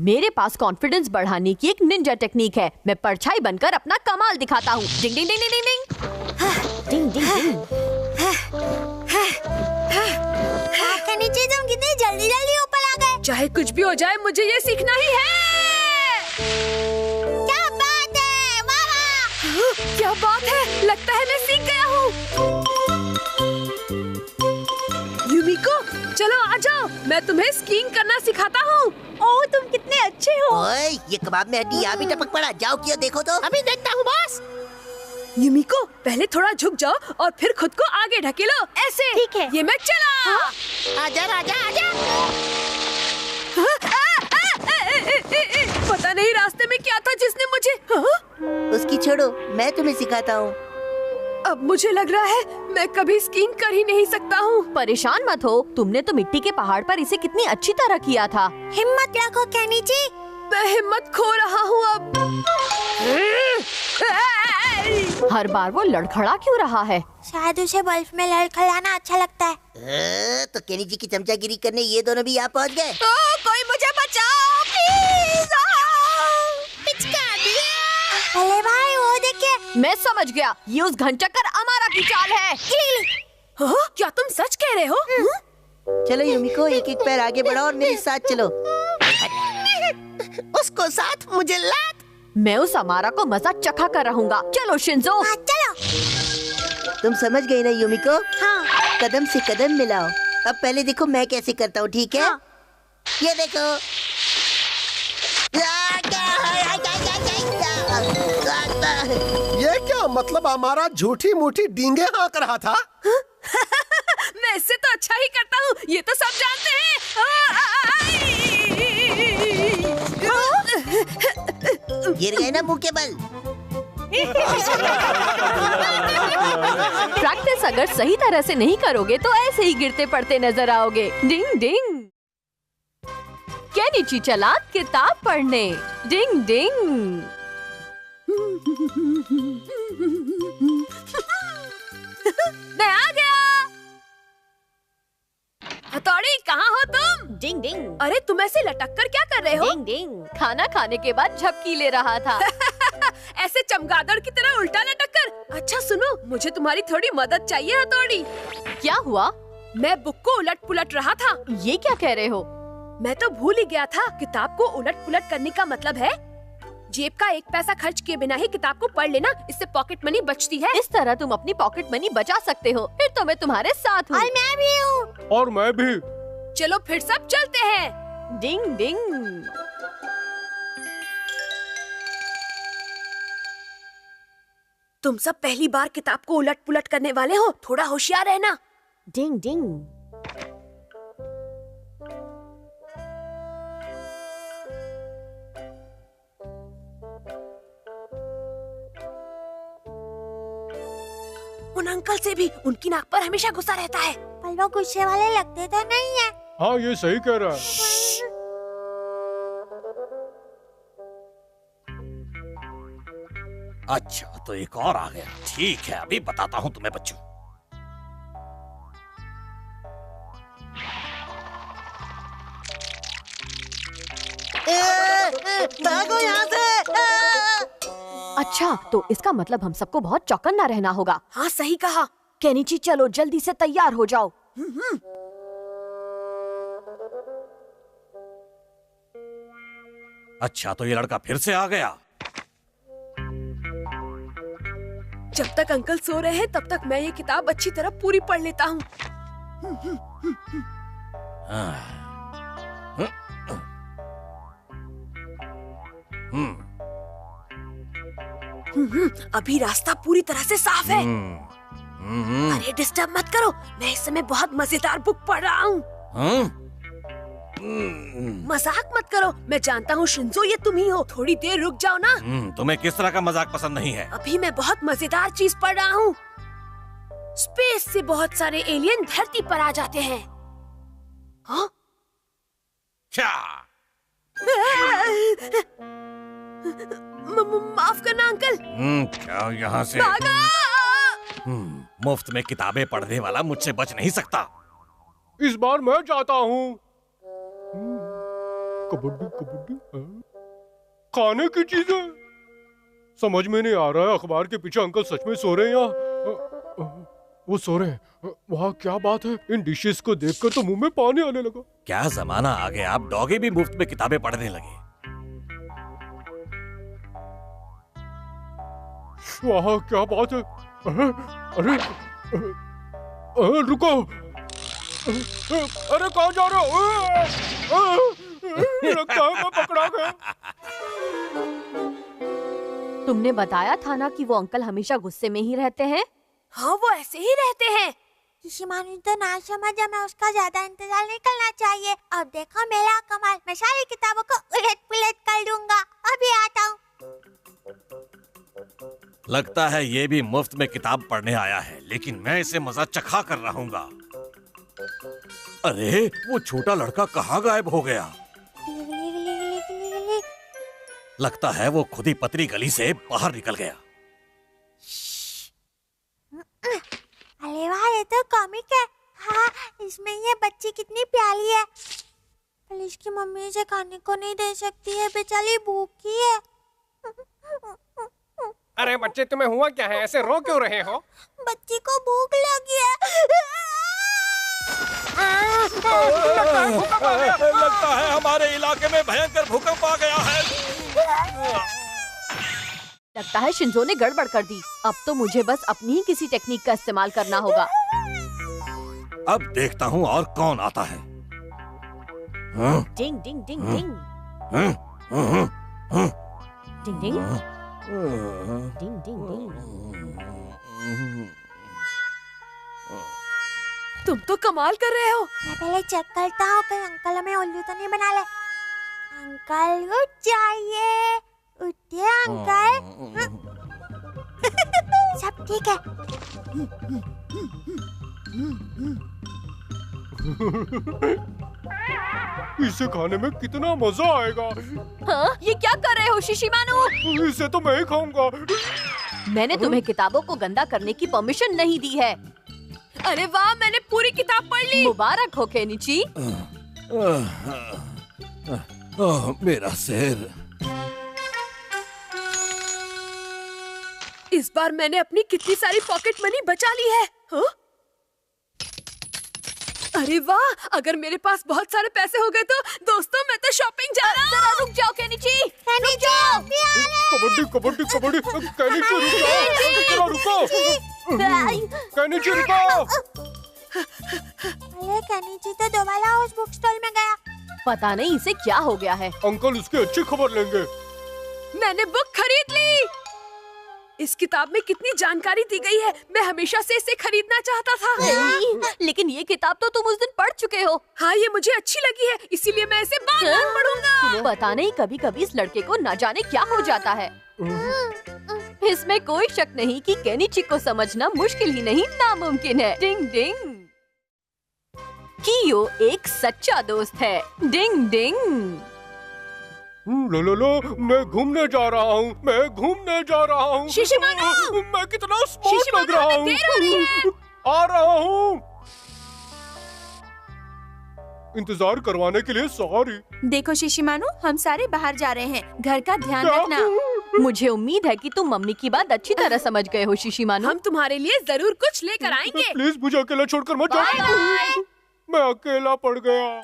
Speaker 2: मेरे पास कॉन्फिडेंस बढ़ाने की एक निंजा टेक्निक है। मैं परछाई बनकर अपना कमाल दिखाता हूँ। डिंग डिंग डिंग डिंग डिंग डिंग डिंग डिंग।
Speaker 5: केनिची, तुम कितनी जल्दी ऊपर आ गए।
Speaker 4: चाहे कुछ भी हो जाए, मुझे ये सीखना ही है।
Speaker 5: क्या बात है, वाह!
Speaker 4: क्या बात है, लगता है मैं सीख गया हूँ। युमिको, चलो आ जाओ, मैं तुम्हें स्कीइंग करना सिखाता हूँ।
Speaker 2: ओह, तुम कितने अच्छे हो।
Speaker 6: ओए, ये कबाब में हड्डी यहाँ भी टपक पड़ा। जाओ क्यों, देखो तो। अभी देखता हूँ बॉस।
Speaker 4: युमिको, पहले थोड़ा झुक जाओ और फिर खुद को आगे ढकेलो, ऐसे।
Speaker 2: ठीक है।
Speaker 4: ये मैं चला।
Speaker 6: आजा राजा, आजा।
Speaker 4: पता नहीं रास्ते में क्या था जिसने मुझे।
Speaker 6: उसकी छोड़ो, मैं तुम्हें सिखाता हूँ।
Speaker 4: अब मुझे लग रहा है मैं कभी स्कीइंग कर ही नहीं सकता हूँ।
Speaker 2: परेशान मत हो, तुमने तो मिट्टी के पहाड़ पर इसे कितनी अच्छी तरह किया था।
Speaker 5: हिम्मत रखो केनिची।
Speaker 4: मैं हिम्मत खो रहा हूँ अब।
Speaker 2: हर बार वो लड़खड़ा क्यों रहा है?
Speaker 5: शायद उसे बर्फ में लड़खड़ाना अच्छा लगता है।
Speaker 6: तो केनिची की चमचागिरी करने ये दोनों भी यहाँ पहुँच गए।
Speaker 4: कोई मुझे बचाओ प्लीज।
Speaker 5: बल्ले भाई, वो देखिए,
Speaker 2: मैं समझ गया, ये उस घंचक्कर अमारा की चाल है।
Speaker 4: हाँ? क्या तुम सच कह रहे हो?
Speaker 6: चलो युमिको, एक एक पैर आगे बढ़ाओ और मेरे साथ चलो। उसको साथ, मुझे लात।
Speaker 2: मैं उस अमारा को मजा चखा कर रहूंगा। चलो शिंजो।
Speaker 5: हाँ, चलो।
Speaker 6: तुम समझ गई ना युमिको? हाँ। कदम से कदम मिलाओ। अब पहले देखो मैं कैसे करता हूँ, ठीक है? हाँ। ये देखो।
Speaker 7: ये क्या मतलब? हमारा झूठी मूठी डींगे हाँक रहा था।
Speaker 4: मैं इससे तो अच्छा ही करता हूँ, ये तो सब जानते हैं।
Speaker 6: गिर गए ना मुंह के बल।
Speaker 2: प्रैक्टिस अगर सही तरह से नहीं करोगे तो ऐसे ही गिरते पड़ते नजर आओगे। डिंग डिंग। केनिची चला किताब पढ़ने। डिंग डिंग।
Speaker 4: मैं आ गया। हथौड़ी, कहाँ हो तुम?
Speaker 2: डिंग डिंग।
Speaker 4: अरे तुम ऐसे लटक कर क्या कर रहे हो?
Speaker 2: डिंग डिंग। खाना खाने के बाद झपकी ले रहा था।
Speaker 4: ऐसे चमगादड़ की तरह उल्टा लटक कर। अच्छा सुनो, मुझे तुम्हारी थोड़ी मदद चाहिए हथौड़ी।
Speaker 2: क्या हुआ?
Speaker 4: मैं बुक को उलट पुलट रहा था।
Speaker 2: ये क्या कह रहे हो?
Speaker 4: मैं तो भूल ही गया था, किताब को उलट पुलट करने का मतलब है जेब का एक पैसा खर्च किए बिना ही किताब को पढ़ लेना। इससे पॉकेट मनी बचती है।
Speaker 2: इस तरह तुम अपनी पॉकेट मनी बचा सकते हो। फिर तो मैं तुम्हारे साथ हूँ।
Speaker 5: और मैं भी हूँ।
Speaker 9: और मैं भी।
Speaker 4: चलो फिर सब चलते हैं।
Speaker 2: डिंग डिंग।
Speaker 4: तुम सब पहली बार किताब को उलट पुलट करने वाले हो, थोड़ा होशियार रहना।
Speaker 2: डिंग डिंग।
Speaker 4: उन अंकल से भी उनकी नाक पर हमेशा गुस्सा रहता है।
Speaker 5: पर वो गुस्से वाले लगते तो नहीं है।
Speaker 9: हाँ, ये सही कह रहा है।
Speaker 3: अच्छा, तो एक और आ गया। ठीक है, अभी बताता हूँ तुम्हें बच्चों।
Speaker 6: भागो यहाँ से।
Speaker 2: अच्छा, तो इसका मतलब हम सबको बहुत चौकन्ना रहना होगा।
Speaker 4: हाँ सही कहा।
Speaker 2: केनिची चलो जल्दी से तैयार हो जाओ।
Speaker 3: अच्छा, तो ये लड़का फिर से आ गया।
Speaker 4: जब तक अंकल सो रहे हैं तब तक मैं ये किताब अच्छी तरह पूरी पढ़ लेता हूँ। अभी रास्ता पूरी तरह से साफ है। अरे डिस्टर्ब मत करो, मैं इस समय बहुत मजेदार बुक पढ़ रहा हूँ। मजाक मत करो, मैं जानता हूँ शिंजो ये तुम ही हो। थोड़ी देर रुक जाओ ना।
Speaker 3: तुम्हें किस तरह का मजाक पसंद नहीं है?
Speaker 4: अभी मैं बहुत मजेदार चीज पढ़ रहा हूँ। स्पेस से बहुत सारे एलियन धरती पर आ जाते हैं। हाँ?
Speaker 3: क्या?
Speaker 4: माफ करना अंकल।
Speaker 3: क्या यहाँ से?
Speaker 4: भागो!
Speaker 3: मुफ्त में किताबें पढ़ने वाला मुझसे बच नहीं सकता।
Speaker 9: इस बार मैं जाता हूँ। कबड्डी कबड्डी, खाने की चीजें समझ में नहीं आ रहा है। अखबार के पीछे अंकल सच में सो रहे हैं या वो सो रहे हैं? वहाँ क्या बात है? इन डिशेस को देखकर तो मुंह में पानी आने लगा।
Speaker 3: क्या जमाना आ गया, आप डॉगी भी मुफ्त में किताबें पढ़ने लगे।
Speaker 9: वहाँ क्या बात है? अरे रुको, अरे कहाँ जा रहे हो? लगता है मैं पकड़ा गया।
Speaker 2: तुमने बताया था ना कि वो अंकल हमेशा गुस्से में ही रहते हैं।
Speaker 4: हाँ वो ऐसे ही रहते हैं।
Speaker 5: शिशिमानु तो ना समझ, हमें उसका ज्यादा इंतजार नहीं करना चाहिए। अब देखो मेरा कमाल, मैं सारी किताबों को उलट पुलट कर दूंगा। अभी आता हूँ।
Speaker 3: लगता है ये भी मुफ्त में किताब पढ़ने आया है, लेकिन मैं इसे मजा चखा कर रहूंगा। अरे वो छोटा लड़का कहाँ गायब हो गया? लगता है वो खुद ही पतली गली से बाहर निकल गया।
Speaker 5: अरे वाह, ये तो कॉमिक है। हाँ, इसमें ये बच्ची कितनी प्यारी है। पर इसकी मम्मी इसे खाने को नहीं दे सकती है, बेचारी भूखी है।
Speaker 8: अरे बच्चे, तुम्हें हुआ क्या है? ऐसे रो क्यों रहे हो?
Speaker 5: बच्ची को भूख लगी है।
Speaker 3: लगता है हमारे इलाके में भयंकर भूकंप आ गया है।
Speaker 2: लगता है शिंजो ने गड़बड़ कर दी। अब तो मुझे बस अपनी ही किसी टेक्निक का इस्तेमाल करना होगा।
Speaker 3: अब देखता हूँ और कौन आता है।
Speaker 2: डिंग डिंग डिंग डिंग डिंग डिंग डिंग डिंग डिंग।
Speaker 4: तुम तो कमाल कर रहे हो।
Speaker 5: मैं पहले चेक करता हूँ कहीं अंकल हमें उल्लू तो नहीं बना ले। अंकल उठ जाइए, उठिए अंकल। सब ठीक है।
Speaker 9: इसे खाने में कितना मजा आएगा।
Speaker 2: हाँ, ये क्या कर रहे हो शिशिमानु?
Speaker 9: इसे तो मैं ही खाऊंगा।
Speaker 2: मैंने तुम्हें किताबों को गंदा करने की परमिशन नहीं दी है।
Speaker 4: अरे वाह, मैंने पूरी किताब पढ़ ली।
Speaker 2: मुबारक हो केनिची।
Speaker 3: मेरा सिर।
Speaker 4: इस बार मैंने अपनी कितनी सारी पॉकेट मनी बचा ली है। हाँ? अरे वाह, अगर मेरे पास बहुत सारे पैसे हो गए तो दोस्तों मैं तो शॉपिंग जा रहा हूँ।
Speaker 2: जरा रुक जाओ Kenichi.
Speaker 5: Kenichi
Speaker 9: kabaddi kabaddi kabaddi. Kenichi रुको, केनिची रुको।
Speaker 5: अरे केनिची तो दोबारा उस बुक स्टॉल में गया।
Speaker 2: पता नहीं इसे क्या हो गया है।
Speaker 9: अंकल इसकी अच्छी खबर लेंगे।
Speaker 4: मैंने बुक खरीद ली। इस किताब में कितनी जानकारी दी गई है। मैं हमेशा से इसे खरीदना चाहता था।
Speaker 2: लेकिन ये किताब तो तुम उस दिन पढ़ चुके हो।
Speaker 4: हाँ, ये मुझे अच्छी लगी है, इसीलिए मैं इसे बार-बार पढ़ूंगा।
Speaker 2: पता नहीं कभी कभी इस लड़के को न जाने क्या हो जाता है। इसमें कोई शक नहीं कि केनिची को समझना मुश्किल ही नहीं नामुमकिन है। डिंग डिंग। कियो एक सच्चा दोस्त है। डिंग डिंग।
Speaker 9: लो, मैं घूमने जा रहा हूँ। मैं घूमने जा रहा हूँ।
Speaker 4: शिशिमानु!
Speaker 9: मैं कितना स्मार्ट लग रहा
Speaker 4: हमें देर हो रही है।
Speaker 9: हूँ। आ रहा हूँ। इंतजार करवाने के लिए सॉरी।
Speaker 10: देखो शिशिमानु, हम सारे बाहर जा रहे हैं। घर का ध्यान
Speaker 9: क्या?
Speaker 10: रखना।
Speaker 2: मुझे उम्मीद है कि तुम मम्मी की बात अच्छी तरह समझ गए हो शिशिमानु।
Speaker 4: हम तुम्हारे लिए जरूर कुछ लेकर आएंगे।
Speaker 9: प्लीज मुझे अकेला छोड़कर मत जाओ। मैं अकेला पड़ गया।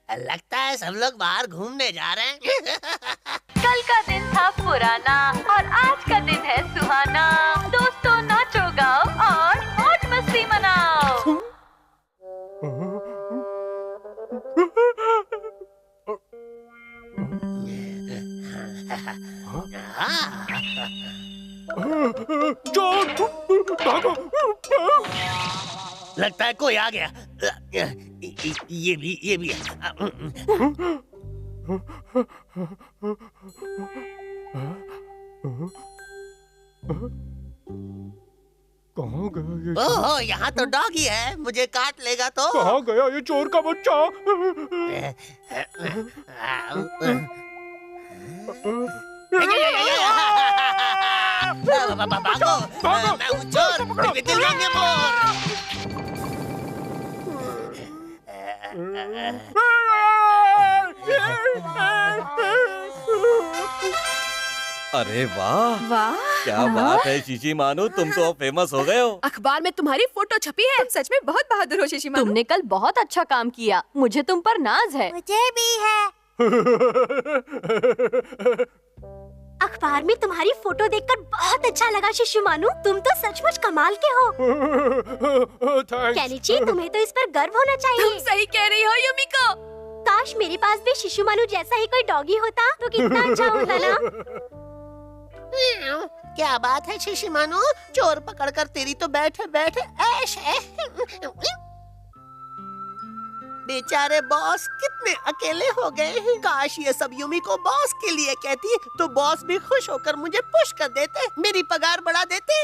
Speaker 6: लगता है सब लोग बाहर घूमने जा रहे हैं।
Speaker 2: कल का दिन था पुराना और आज का दिन है सुहाना। दोस्तों नाचो गाओ और मौज मस्ती मनाओ।
Speaker 6: लगता है कोई आ गया। ये भी है।
Speaker 9: कहाँ गया ये?
Speaker 6: ओह, यहाँ तो डॉगी है, मुझे काट लेगा तो।
Speaker 9: कहाँ गया ये चोर का बच्चा?
Speaker 6: भागो, मैं हूँ चोर, मेरे दिल में मोर।
Speaker 3: अरे वाह
Speaker 4: वाह,
Speaker 3: क्या बात है शिशिमानु, तुम तो फेमस हो गए हो।
Speaker 4: अखबार में तुम्हारी फोटो छपी है।
Speaker 10: सच में बहुत बहादुर हो शिशिमानु।
Speaker 2: तुमने कल बहुत अच्छा काम किया। मुझे तुम पर नाज है।
Speaker 5: मुझे भी है। अखबार में तुम्हारी फोटो देखकर बहुत अच्छा लगा शिशुमानु। तुम तो सचमुच कमाल के हो। केनिची, तुम्हें तो इस पर गर्व होना चाहिए।
Speaker 4: तुम सही कह रही हो युमिको।
Speaker 5: काश मेरे पास भी शिशुमानु जैसा ही कोई डॉगी होता तो कितना अच्छा होता ना।
Speaker 6: क्या बात है शिशिमानु, चोर पकड़कर तेरी तो बैठे बैठे ऐश है। बेचारे बॉस कितने अकेले हो गए हैं। काश ये सब युमिको बॉस के लिए कहती तो बॉस भी खुश होकर मुझे पुश कर देते, मेरी पगार बढ़ा देते।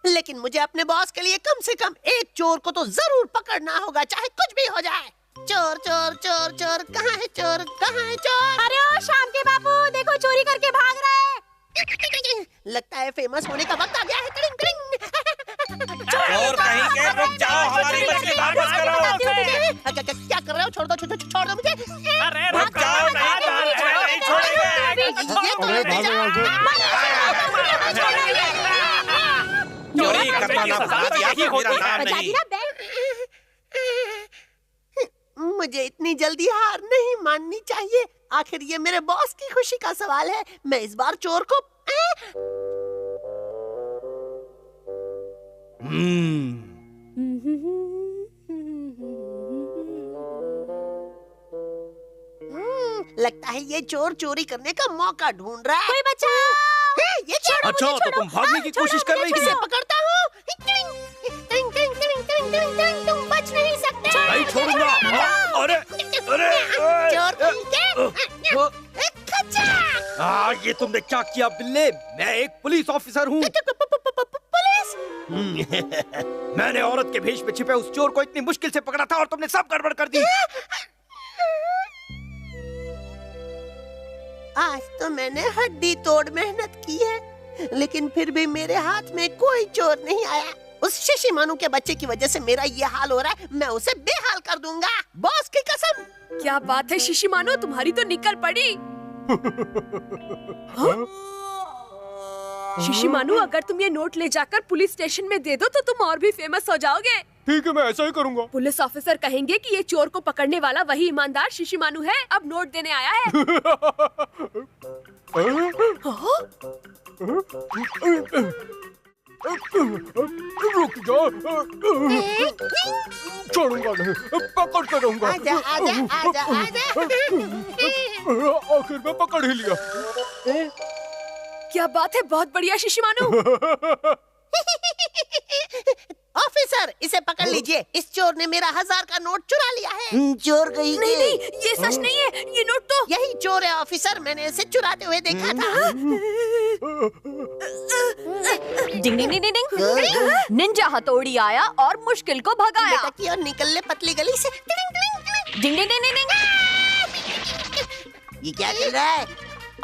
Speaker 6: लेकिन मुझे अपने बॉस के लिए कम से कम एक चोर को तो जरूर पकड़ना होगा, चाहे कुछ भी हो जाए। चोर चोर चोर चोर, कहाँ है चोर, कहाँ है चोर?
Speaker 5: अरे ओ शाम के बापू, देखो चोरी करके भाग रहे हैं।
Speaker 6: लगता है फेमस होने का वक्त आ गया है। Tiding tiding.
Speaker 3: चोर कहीं के, रुक जाओ, हमारी मछली वापस करो।
Speaker 6: क्या कर रहे हो? छोड़ दो मुझे।
Speaker 8: अरे रुक जाओ, नहीं
Speaker 9: अरे भागो यहाँ से।
Speaker 8: चोरी करना ना बता दिया कि मेरा नाम नहीं।
Speaker 6: मुझे इतनी जल्दी हार नहीं माननी चाहिए। आखिर ये मेरे बॉस की खुशी का सवाल है। मैं इस बार चोर को लगता है ये चोर चोरी करने का मौका ढूंढ रहा है। कोई बचाओ! ये छोड़ो,
Speaker 8: अच्छा तो तुम भागने की कोशिश कर रही थी।
Speaker 6: इसे पकड़ता हूँ। तुम बच नहीं सकते।
Speaker 8: नहीं छोड़ूंगा। अरे अरे
Speaker 6: चोर
Speaker 8: ये तुमने क्या किया बिल्ले? मैं एक पुलिस ऑफिसर हूँ।
Speaker 6: पुलिस?
Speaker 8: मैंने औरत के भेष में छिपे उस चोर को इतनी मुश्किल से पकड़ा था और तुमने सब गड़बड़ कर दी।
Speaker 6: आज तो मैंने हड्डी तोड़ मेहनत की है, लेकिन फिर भी मेरे हाथ में कोई चोर नहीं आया। उस शिशिमानु के बच्चे की वजह से मेरा ये हाल हो रहा है। मैं उसे बेहाल कर दूंगा, बॉस की कसम।
Speaker 4: क्या बात है शिशिमानु, तुम्हारी तो निकल पड़ी। शिशिमानु, अगर तुम ये नोट ले जाकर पुलिस स्टेशन में दे दो तो तुम और भी फेमस हो जाओगे।
Speaker 9: ठीक है, मैं ऐसा ही करूँगा।
Speaker 4: पुलिस ऑफिसर कहेंगे कि ये चोर को पकड़ने वाला वही ईमानदार शिशिमानु है, अब नोट देने आया है।
Speaker 9: रुक जा, छोड़ूंगा नहीं, पकड़ते रहूंगा।
Speaker 6: आजा, आजा, आजा, आजा।
Speaker 9: आखिर में पकड़ ही लिया।
Speaker 4: क्या बात है, बहुत बढ़िया शिशिमानु।
Speaker 6: ऑफिसर, इसे पकड़ लीजिए। इस चोर ने मेरा 1000 का नोट चुरा लिया है। चोर कहीं
Speaker 4: नहीं नहीं, ये सच नहीं है। ये नोट तो
Speaker 6: यही चोर है ऑफिसर, मैंने इसे चुराते हुए देखा था।
Speaker 2: डिंग डिंग डिंग डिंग। निंजा हथौड़ी आया और मुश्किल को भगाया।
Speaker 6: बेटा की और निकल ले पतली गली से।
Speaker 2: डिंग डिंग डिंग डिंग।
Speaker 6: ये क्या चल रहा है?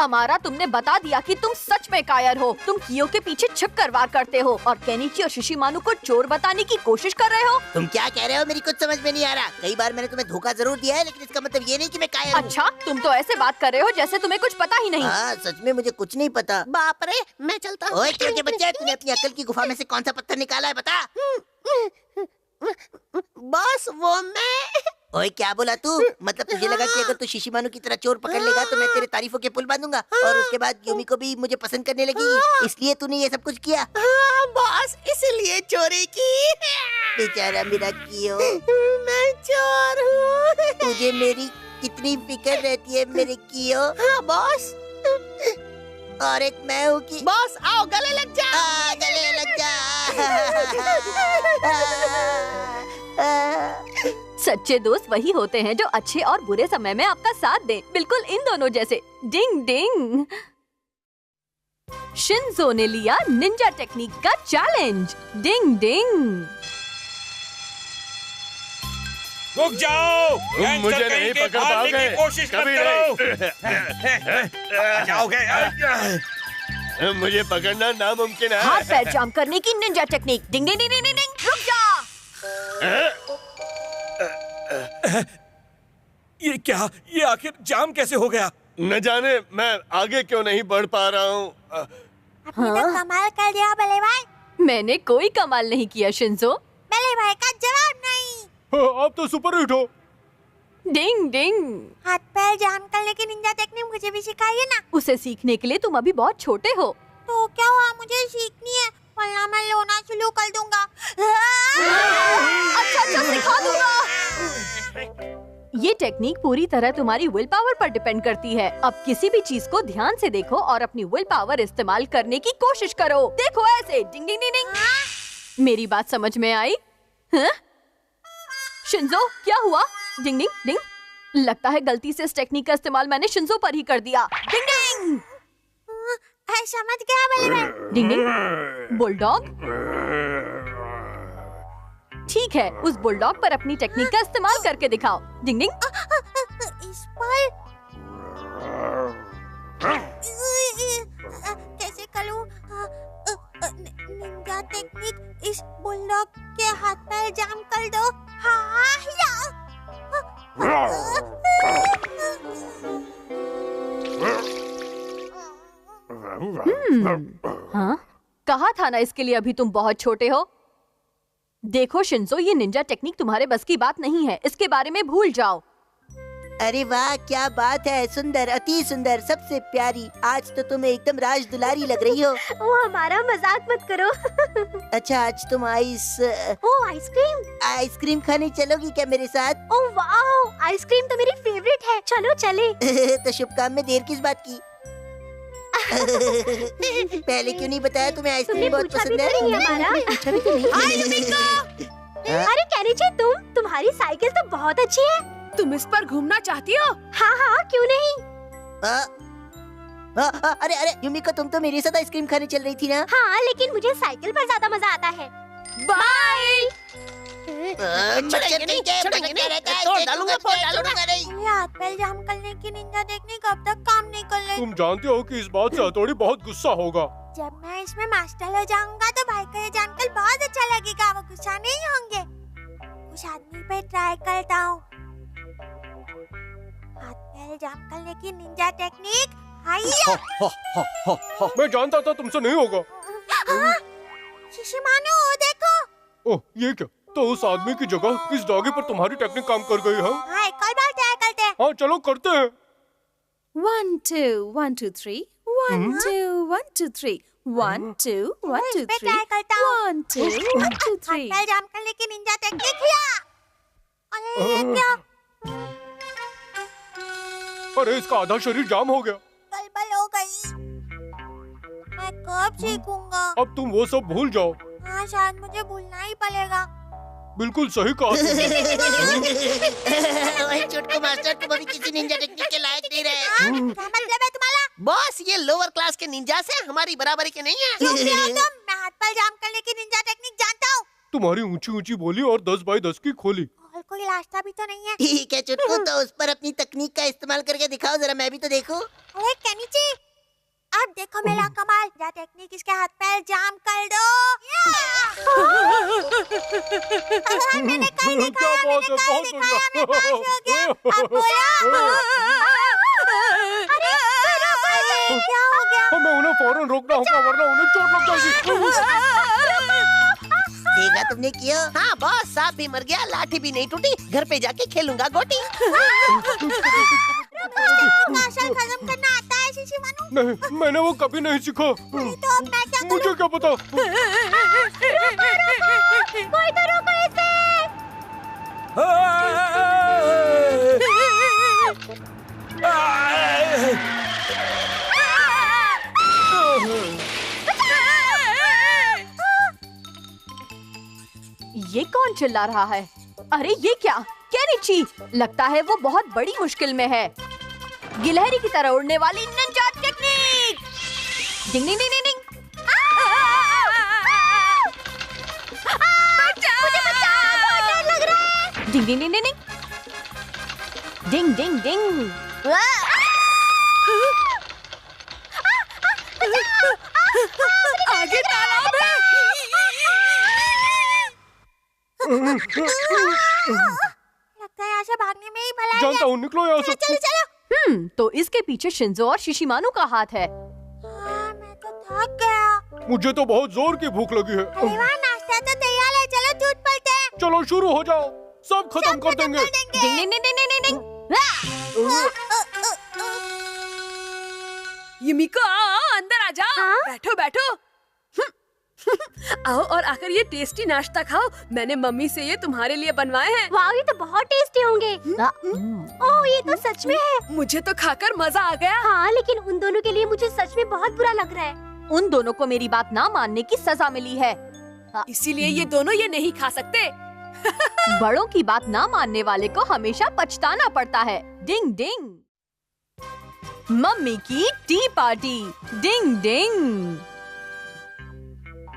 Speaker 2: अमारा, तुमने बता दिया कि तुम सच में कायर हो। तुम कियो के पीछे छिपकर वार करते हो और केनिची और शिशिमानु को चोर बताने की कोशिश कर रहे हो।
Speaker 6: तुम क्या कह रहे हो? मेरी कुछ समझ में नहीं आ रहा। कई बार मैंने तुम्हें धोखा जरूर दिया है, लेकिन इसका मतलब ये नहीं कि मैं कायर हूँ।
Speaker 2: अच्छा, तुम तो ऐसे बात कर रहे हो जैसे तुम्हें कुछ पता ही नहीं।
Speaker 6: हाँ, सच में मुझे कुछ नहीं पता। बाप रे, मैं चलता हूँ। ओए क्यों के बच्चे, तूने अपनी अक्ल की गुफा में से कौन सा पत्थर निकाला है, बता। बॉस, वो मैं। ओए क्या बोला तू? मतलब तुझे लगा कि अगर तू शिशिमानु की तरह चोर पकड़ लेगा तो मैं तेरे तारीफों के पुल बांधूंगा और उसके बाद यूमी को भी मुझे पसंद करने लगेगी, इसलिए तूने ये सब कुछ किया? बॉस, इसलिए चोरी की। बेचारा मेरा कियो। मैं चोर हूँ। तुझे मेरी कितनी फिक्र रहती है मेरे कियो। हाँ बॉस। और एक मैं हूँ कि बॉस आओ गले लग जा। गले लग जा।
Speaker 2: सच्चे दोस्त वही होते हैं जो अच्छे और बुरे समय में आपका साथ दें, बिल्कुल इन दोनों जैसे। डिंग डिंग। शिंजो ने लिया निंजा टेक्निक का चैलेंज। डिंग डिंग।
Speaker 3: रुक जाओ,
Speaker 9: मुझे नहीं पकड़ पाओगे,
Speaker 3: कोशिश
Speaker 9: कभी
Speaker 3: करो। जाओगे?
Speaker 9: मुझे पकड़ना नामुमकिन है।
Speaker 2: हाथ पैर जाम करने की निंजा टेक्निक। डिंग डिंग डिंग डिंग डिंग। रुक जा।
Speaker 3: ये क्या? ये आखिर जाम कैसे हो गया?
Speaker 9: न जाने, मैं आगे क्यों नहीं बढ़ पा रहा हूँ।
Speaker 5: आपने तो कमाल कर दिया बले भाई।
Speaker 2: मैंने कोई कमाल नहीं किया शिंजो।
Speaker 5: बले भाई का जवाब नहीं।
Speaker 9: आप तो सुपर हिट हो।
Speaker 2: डिंग डिंग।
Speaker 5: हाथ पैर जाम करने की निंजा टेक्निक मुझे भी सिखाइए ना।
Speaker 2: उसे सीखने के लिए तुम अभी बहुत छोटे हो।
Speaker 5: तो क्या हुआ, मुझे सीखनी है, वरना मैं रोना शुरू कर दूंगा।
Speaker 2: अच्छा सिखा दूंगा। ये टेक्निक पूरी तरह तुम्हारी विल पावर पर डिपेंड करती है। अब किसी भी चीज को ध्यान से देखो और अपनी विल पावर इस्तेमाल करने की कोशिश करो। देखो ऐसे। डिंग डिंग डिंग डिंग। मेरी बात समझ में आई? हाँ? शिंजो, क्या हुआ? डिंग डिंग डिंग। लगता है गलती से इस टेक्निक का इस्तेमाल मैंने शिंजो पर ही कर दिया। डिंग डिंग।
Speaker 5: समझ गया बले भाई।
Speaker 2: डिंग डिंग। बुलडॉग। ठीक है, उस बुलडॉग पर अपनी टेक्निक का इस्तेमाल करके दिखाओ। डिंग डिंग।
Speaker 5: इस पर कैसे करूं? निंजा टेक्निक इस बुलडॉग के हाथ पैर जाम कर दो। हाँ या।
Speaker 2: हाँ? कहा था ना इसके लिए अभी तुम बहुत छोटे हो। देखो शिंजो, ये निंजा टेक्निक तुम्हारे बस की बात नहीं है, इसके बारे में भूल जाओ।
Speaker 6: अरे वाह, क्या बात है, सुंदर, अति सुंदर, सबसे प्यारी। आज तो तुम एकदम राज दुलारी लग रही हो।
Speaker 5: ओ हमारा मजाक मत करो।
Speaker 6: अच्छा, आज तुम आइसक्रीम खाने चलोगी क्या मेरे साथ?
Speaker 5: ओह वाह, आइसक्रीम तो मेरी फेवरेट है, चलो चले।
Speaker 6: तो शुभ काम में देर किस बात की? पहले क्यों नहीं बताया तुम्हें आइसक्रीम बहुत पसंद है?
Speaker 5: अरे केनिची, तुम्हारी साइकिल तो बहुत अच्छी है।
Speaker 4: तुम इस पर घूमना चाहती हो?
Speaker 5: हाँ हाँ, क्यों नहीं।
Speaker 6: अरे अरे युमिको, तुम तो मेरे साथ आइसक्रीम खाने चल रही थी ना?
Speaker 5: हाँ, लेकिन मुझे साइकिल पर ज्यादा मजा आता है।
Speaker 4: बाय।
Speaker 5: हाथ पैर जाम करने की निंजा टेक्निक अब तक काम नहीं कर रही।
Speaker 9: तुम जानते हो कि इस बात से हथौड़ी बहुत गुस्सा होगा।
Speaker 5: जब मैं इसमें मास्टर हो जाऊंगा तो भाई को ये जानकर बहुत अच्छा लगेगा, वो गुस्सा नहीं होंगे। उस आदमी पे ट्राई करता हूँ। हाथ पैर जाम करने की निंजा टेक्निक।
Speaker 9: मैं जानता था तुमसे नहीं होगा।
Speaker 5: शिशिमानु, देखो।
Speaker 9: ओह, ये क्या? तो उस आदमी की जगह इस डॉगी पर तुम्हारी टेक्निक काम कर गई है।
Speaker 5: हाँ, एक और बार ट्राई करते हैं।
Speaker 9: हाँ, चलो करते हैं।
Speaker 10: 1 2 1 2 3 1 2 1 2 3 1 2 1 2 3
Speaker 5: ट्राई करता हूँ।
Speaker 10: 1 2 1 2 3।
Speaker 5: पैर जाम करने की निंजा टेक्निक किया। अरे ये क्या?
Speaker 9: अरे इसका आधा शरीर जाम हो गया।
Speaker 5: गड़बड़ हो गई। मैं कब सीखूंगा?
Speaker 9: अब तुम वो सब भूल जाओ।
Speaker 5: हाँ, शायद मुझे भूलना ही पड़ेगा।
Speaker 9: बिल्कुल सही कहा
Speaker 6: वही चुटकू मास्टर, तुम अभी किसी निंजा टेक्निक के लायक नहीं रहे।
Speaker 5: क्या मतलब है तुम्हारा?
Speaker 6: बॉस, ये लोअर क्लास के निंजा से हमारी बराबरी के नहीं है।
Speaker 5: चुप रहो तुम। मैं हाथ पैर जाम करने की निंजा टेक्निक जानता हूँ।
Speaker 9: तुम्हारी ऊंची ऊंची बोली और 10 बाई 10 की खोली।
Speaker 5: और कोई रास्ता भी तो नहीं है।
Speaker 6: ठीक है चुटकू, तो उस पर अपनी तकनीक का इस्तेमाल करके दिखाओ जरा, मैं भी तो देखूं।
Speaker 5: अरे केनिची, अब देखो मेरा कमाल। जा टेक्निक, इसके हाथ पैर जाम कर दो। मैंने कल दिखाया,
Speaker 9: बहुत बढ़िया।
Speaker 5: मैं पास हो गया। अब बोलो। अरे क्या हो गया?
Speaker 9: मैं उन्हें फौरन रोकना होगा, वरना उन्हें चोट लग जाएगी।
Speaker 6: देखा तुमने किया? हाँ बॉस, सांप भी मर गया, लाठी भी नहीं टूटी। घर पे जाके खेलूंगा गोटी।
Speaker 5: मार्शल खत्म करना आता है शिशिमानु?
Speaker 9: नहीं, मैंने वो कभी नहीं सीखा।
Speaker 5: तो अब मैं क्या करूं?
Speaker 9: मुझे क्या पता।
Speaker 5: कोई तो रोको इसे।
Speaker 2: ये कौन चिल्ला रहा है? अरे ये क्या? केनिची, लगता है वो बहुत बड़ी मुश्किल में है। गिलहरी की तरह उड़ने वाली निंजा टेक्निक। डिंग डिंग डिंग डिंग डिंग। मुझे बचाओ, बहुत डर लग रहा है। डिंग डिंग डिंग डिंग डिंग डिंग डिंग।
Speaker 4: आगे तालाब है।
Speaker 5: लगता है यहाँ से भागने में ही भलाई है।
Speaker 9: जानता हूँ, निकलो यहाँ से।
Speaker 5: चलो चलो।
Speaker 2: तो इसके पीछे शिंजो और शिशिमानु का हाथ है।
Speaker 5: हाँ, मैं तो थक गया।
Speaker 9: मुझे तो बहुत जोर की भूख लगी है।
Speaker 5: अरे वाह, नाश्ता तो तैयार है, चलो टूट पड़ते हैं।
Speaker 9: चलो शुरू हो जाओ, सब खत्म कर देंगे।
Speaker 2: डिंग डिंग डिंग डिंग डिंग।
Speaker 4: युमिको, आओ अंदर आ जाओ।
Speaker 5: हाँ?
Speaker 4: बैठो बैठो। आओ और आकर ये टेस्टी नाश्ता खाओ। मैंने मम्मी से ये तुम्हारे लिए बनवाए हैं।
Speaker 5: वाह, ये तो बहुत टेस्टी होंगे। ओह, ये तो सच में है।
Speaker 4: मुझे तो खाकर मजा आ गया।
Speaker 5: हाँ, लेकिन उन दोनों के लिए मुझे सच में बहुत बुरा लग रहा है।
Speaker 2: उन दोनों को मेरी बात ना मानने की सजा मिली है।
Speaker 4: इसीलिए ये दोनों ये नहीं खा सकते।
Speaker 2: बड़ों की बात ना मानने वाले को हमेशा पछताना पड़ता है। डिंग डिंग। मम्मी की टी पार्टी। डिंग डिंग।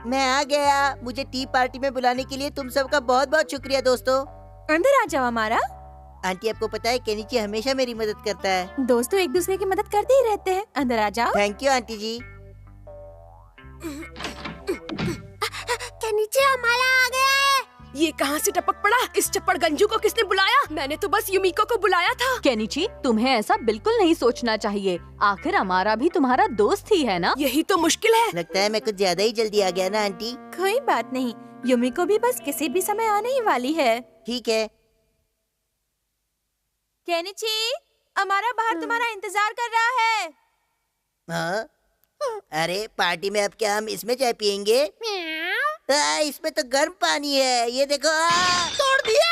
Speaker 6: मैं आ गया। मुझे टी पार्टी में बुलाने के लिए तुम सबका बहुत बहुत शुक्रिया दोस्तों।
Speaker 10: अंदर आ जाओ हमारा।
Speaker 6: आंटी, आपको पता है केनिची हमेशा मेरी मदद करता है।
Speaker 10: दोस्तों एक दूसरे की मदद करते ही रहते हैं। अंदर आ जाओ।
Speaker 6: Thank you aunty ji.
Speaker 5: Kenichi हमारा आ गया है।
Speaker 4: ये कहाँ से टपक पड़ा? इस चप्पड़ गंजू को किसने बुलाया? मैंने तो बस युमिको को बुलाया था।
Speaker 2: केनिची, तुम्हें ऐसा बिल्कुल नहीं सोचना चाहिए। आखिर हमारा भी तुम्हारा दोस्त ही है ना।
Speaker 4: यही तो मुश्किल है।
Speaker 6: लगता है मैं कुछ ज्यादा ही जल्दी आ गया ना आंटी।
Speaker 10: कोई बात नहीं, युमिको भी बस किसी भी समय आने ही वाली है।
Speaker 6: ठीक है।
Speaker 10: केनिची, हमारा बाहर तुम्हारा इंतजार कर रहा है।
Speaker 6: हाँ? अरे पार्टी में अब क्या हम इसमें चाय पियेंगे? इसमें तो गर्म पानी है, ये देखो। तोड़ दिया।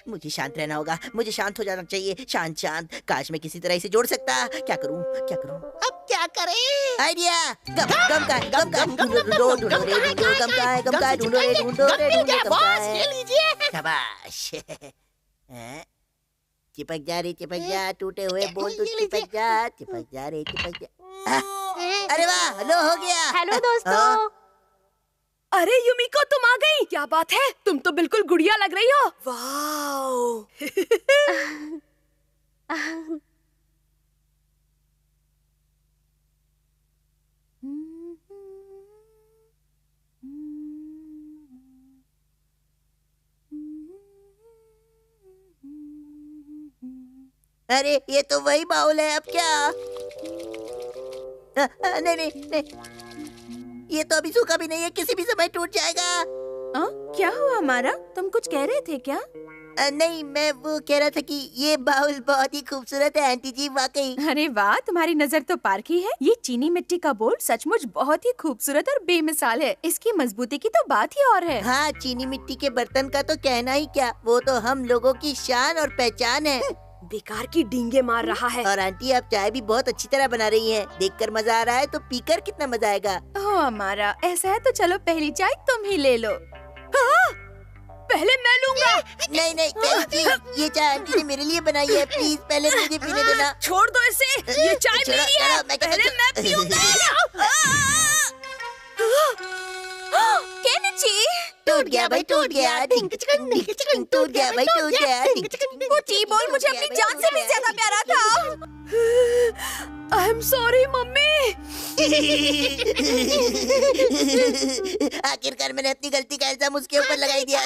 Speaker 6: मुझे शांत रहना होगा, मुझे शांत हो जाना चाहिए। शांत शांत। काश मैं किसी तरह इसे जोड़ सकता। क्या करूं क्या करूं? अब क्या करें? आइडिया। गम गम का गम का ढूंढो ढूंढो रे ढूंढो गम का है, गम का ढूंढो रे ढूंढो रे ढूंढो गम का है। ये लीजिए। शाबाश। चिपक जा रे चिपक जा, टूटे हुए बोल तू चिपक जा रे चिपक जा। अरे वाह, लो हो गया।
Speaker 2: हेलो दोस्तों।
Speaker 4: अरे युमिको, तुम आ गई। क्या बात है, तुम तो बिल्कुल गुड़िया लग रही हो। वाओ।
Speaker 6: अरे ये तो वही बाउल है, अब क्या? नहीं नहीं नहीं, ये तो अभी सूखा भी नहीं है, किसी भी समय टूट जाएगा।
Speaker 10: क्या हुआ हमारा? तुम कुछ कह रहे थे क्या?
Speaker 6: नहीं, मैं वो कह रहा था कि ये बाउल बहुत ही खूबसूरत है आंटी जी, वाकई।
Speaker 10: अरे वाह, तुम्हारी नजर तो पार की है। ये चीनी मिट्टी का बोल सचमुच बहुत ही खूबसूरत और बेमिसाल है। इसकी मजबूती की तो बात ही और है।
Speaker 6: हाँ, चीनी मिट्टी के बर्तन का तो कहना ही क्या, वो तो हम लोगों की शान और पहचान है।
Speaker 4: बेकार की डींगे मार रहा है।
Speaker 6: और आंटी, आप चाय भी बहुत अच्छी तरह बना रही हैं। देखकर मजा आ रहा है, तो पीकर कितना मजा आएगा।
Speaker 10: ओह हमारा, ऐसा है तो चलो पहली चाय तुम ही ले लो।
Speaker 4: पहले मैं लूंगा।
Speaker 6: नहीं नहीं केनिची, ये चाय आंटी ने मेरे लिए बनाई है, प्लीज पहले मुझे पीने देना।
Speaker 4: छोड़ दो इसे, ये चाय मेरी है। पहले मैं पीऊंगा।
Speaker 10: केनिची,
Speaker 6: टूट गया भाई, टूट गया। टूट गया भाई, टूट गया।
Speaker 10: वो टी बॉल मुझे अपनी जान से भी ज्यादा प्यारा था।
Speaker 4: I am sorry mummy.
Speaker 6: आखिरकार मैंने अपनी गलती का इल्जाम उसके ऊपर लगाई दिया।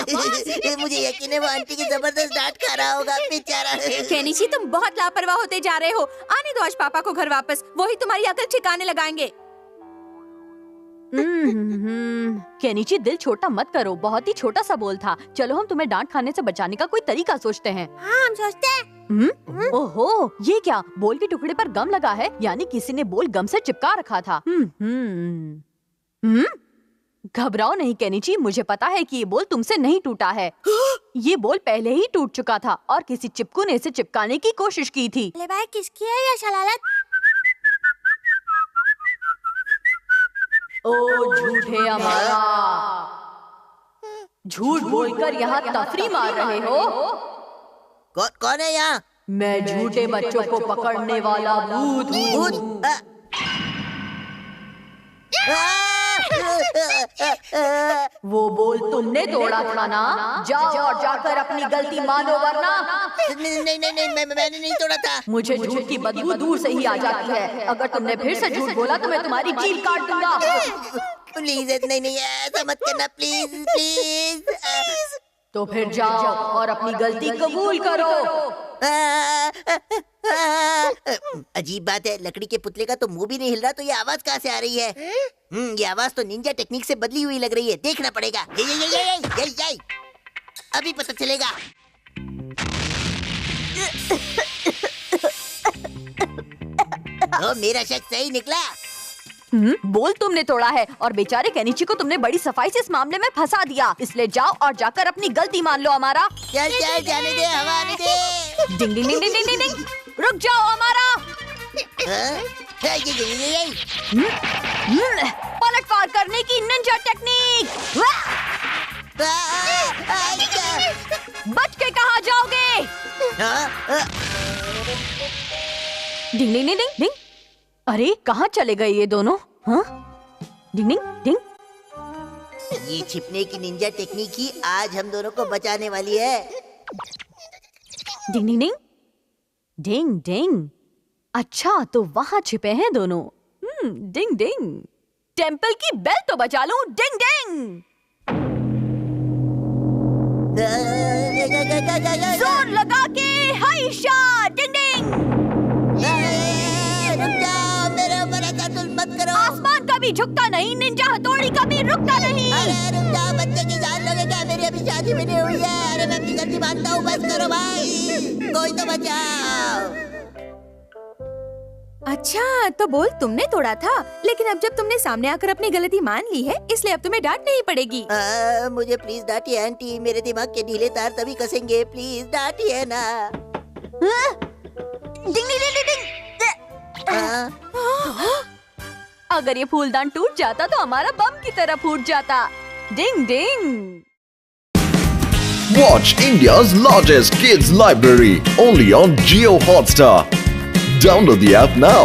Speaker 6: मुझे यकीन है वो आंटी की जबरदस्त डांट खा रहा होगा, बेचारा।
Speaker 10: केनिची, तुम बहुत लापरवाह होते जा रहे हो। आने दो आज पापा को घर वापस, वही तुम्हारी अकल ठिकाने लगाएंगे।
Speaker 2: केनिची, दिल छोटा मत करो, बहुत ही छोटा सा बोल था। चलो हम तुम्हें डांट खाने से बचाने का कोई तरीका सोचते हैं।
Speaker 5: हाँ, हम सोचते हैं।
Speaker 2: ओहो, ये क्या? बोल के टुकड़े पर गम लगा है, यानी किसी ने बोल गम से चिपका रखा था। घबराओ नहीं केनिची, मुझे पता है कि ये बोल तुमसे नहीं टूटा है। ये बोल पहले ही टूट चुका था और किसी चिपकू ने इसे चिपकाने की कोशिश की थी।
Speaker 5: ले भाई, किसकी है ये शलालत?
Speaker 2: ओ झूठे हमारा, झूठ बोलकर यहाँ तफरी मार रहे हो।
Speaker 6: कौन है यहाँ?
Speaker 2: मैं झूठे बच्चों को पकड़ने वाला भूत हूँ। वो बोल तुमने तोड़ा था ना? जाओ और जाकर अपनी गलती मानो, वरना।
Speaker 6: नहीं नहीं नहीं, मैंने नहीं तोड़ा था।
Speaker 2: मुझे झूठ की बदबू दूर से ही आ जाती है। अगर तुमने फिर से झूठ बोला तो मैं तुम्हारी जीभ काट दूंगा।
Speaker 6: प्लीज नहीं नहीं, ऐसा मत करना, प्लीज प्लीज।
Speaker 2: तो फिर जाओ और अपनी गलती कबूल करो।
Speaker 6: अजीब बात है, लकड़ी के पुतले का तो मुंह भी नहीं हिल रहा, तो ये आवाज कहाँ से आ रही है? ये आवाज तो निंजा टेक्निक से बदली हुई लग रही है, देखना पड़ेगा। ये अभी पता चलेगा। मेरा शक सही निकला।
Speaker 2: बोल तुमने तोड़ा है और बेचारे केनिची को तुमने बड़ी सफाई से इस मामले में फंसा दिया। इसलिए जाओ और जाकर अपनी गलती मान लो हमारा।
Speaker 6: चल चल, जाने दे, हवा आने दे।
Speaker 2: डिंग डिंग डिंग डिंग डिंग डिंग, रुक जाओ हमारा। पलटवार करने की निंजा टेक्निक। बच के कहाँ जाओगे? डिंग डिंग डिंग डिंग। अरे कहाँ चले गए ये दोनों? हाँ? डिंग डिंग डिंग।
Speaker 6: ये छिपने की निंजा टेक्निक ही आज हम दोनों को बचाने वाली है।
Speaker 2: डिंग डिंग डिंग डिंग डिंग। अच्छा, तो वहाँ छिपे हैं दोनों। डिंग डिंग। टेंपल की बेल तो बजा लूं। डिंग डिंग। जोर लगा के हाई शॉट। डिंग डिंग।
Speaker 6: रुक जाओ, मेरे ऊपर ऐसा जुल्म मत करो।
Speaker 2: आसमान कभी झुकता नहीं, निंजा हथौड़ी कभी रुकता नहीं।
Speaker 6: अरे रुक जाओ, बच्चे की जान लोगे क्या? मेरी अभी शादी भी नहीं हुई है। अरे मैं अपनी गलती मानता हूँ, बस करो भाई, कोई तो बचाओ।
Speaker 10: अच्छा, तो बोल तुमने तोड़ा था, लेकिन अब जब तुमने सामने आकर अपनी गलती मान ली है, इसलिए अब तुम्हें डांट नहीं पड़ेगी।
Speaker 6: मुझे प्लीज डांटिए आंटी, मेरे दिमाग के ढीले तार तभी कसेंगे, प्लीज डांटिए ना।
Speaker 2: डिंग डिंग डिंग डिंग। अगर ये फूलदान टूट जाता तो हमारा बम की तरह फूट जाता। डिंग डिंग।
Speaker 1: Watch India's largest kids library only on Jio Hotstar. Download the app now.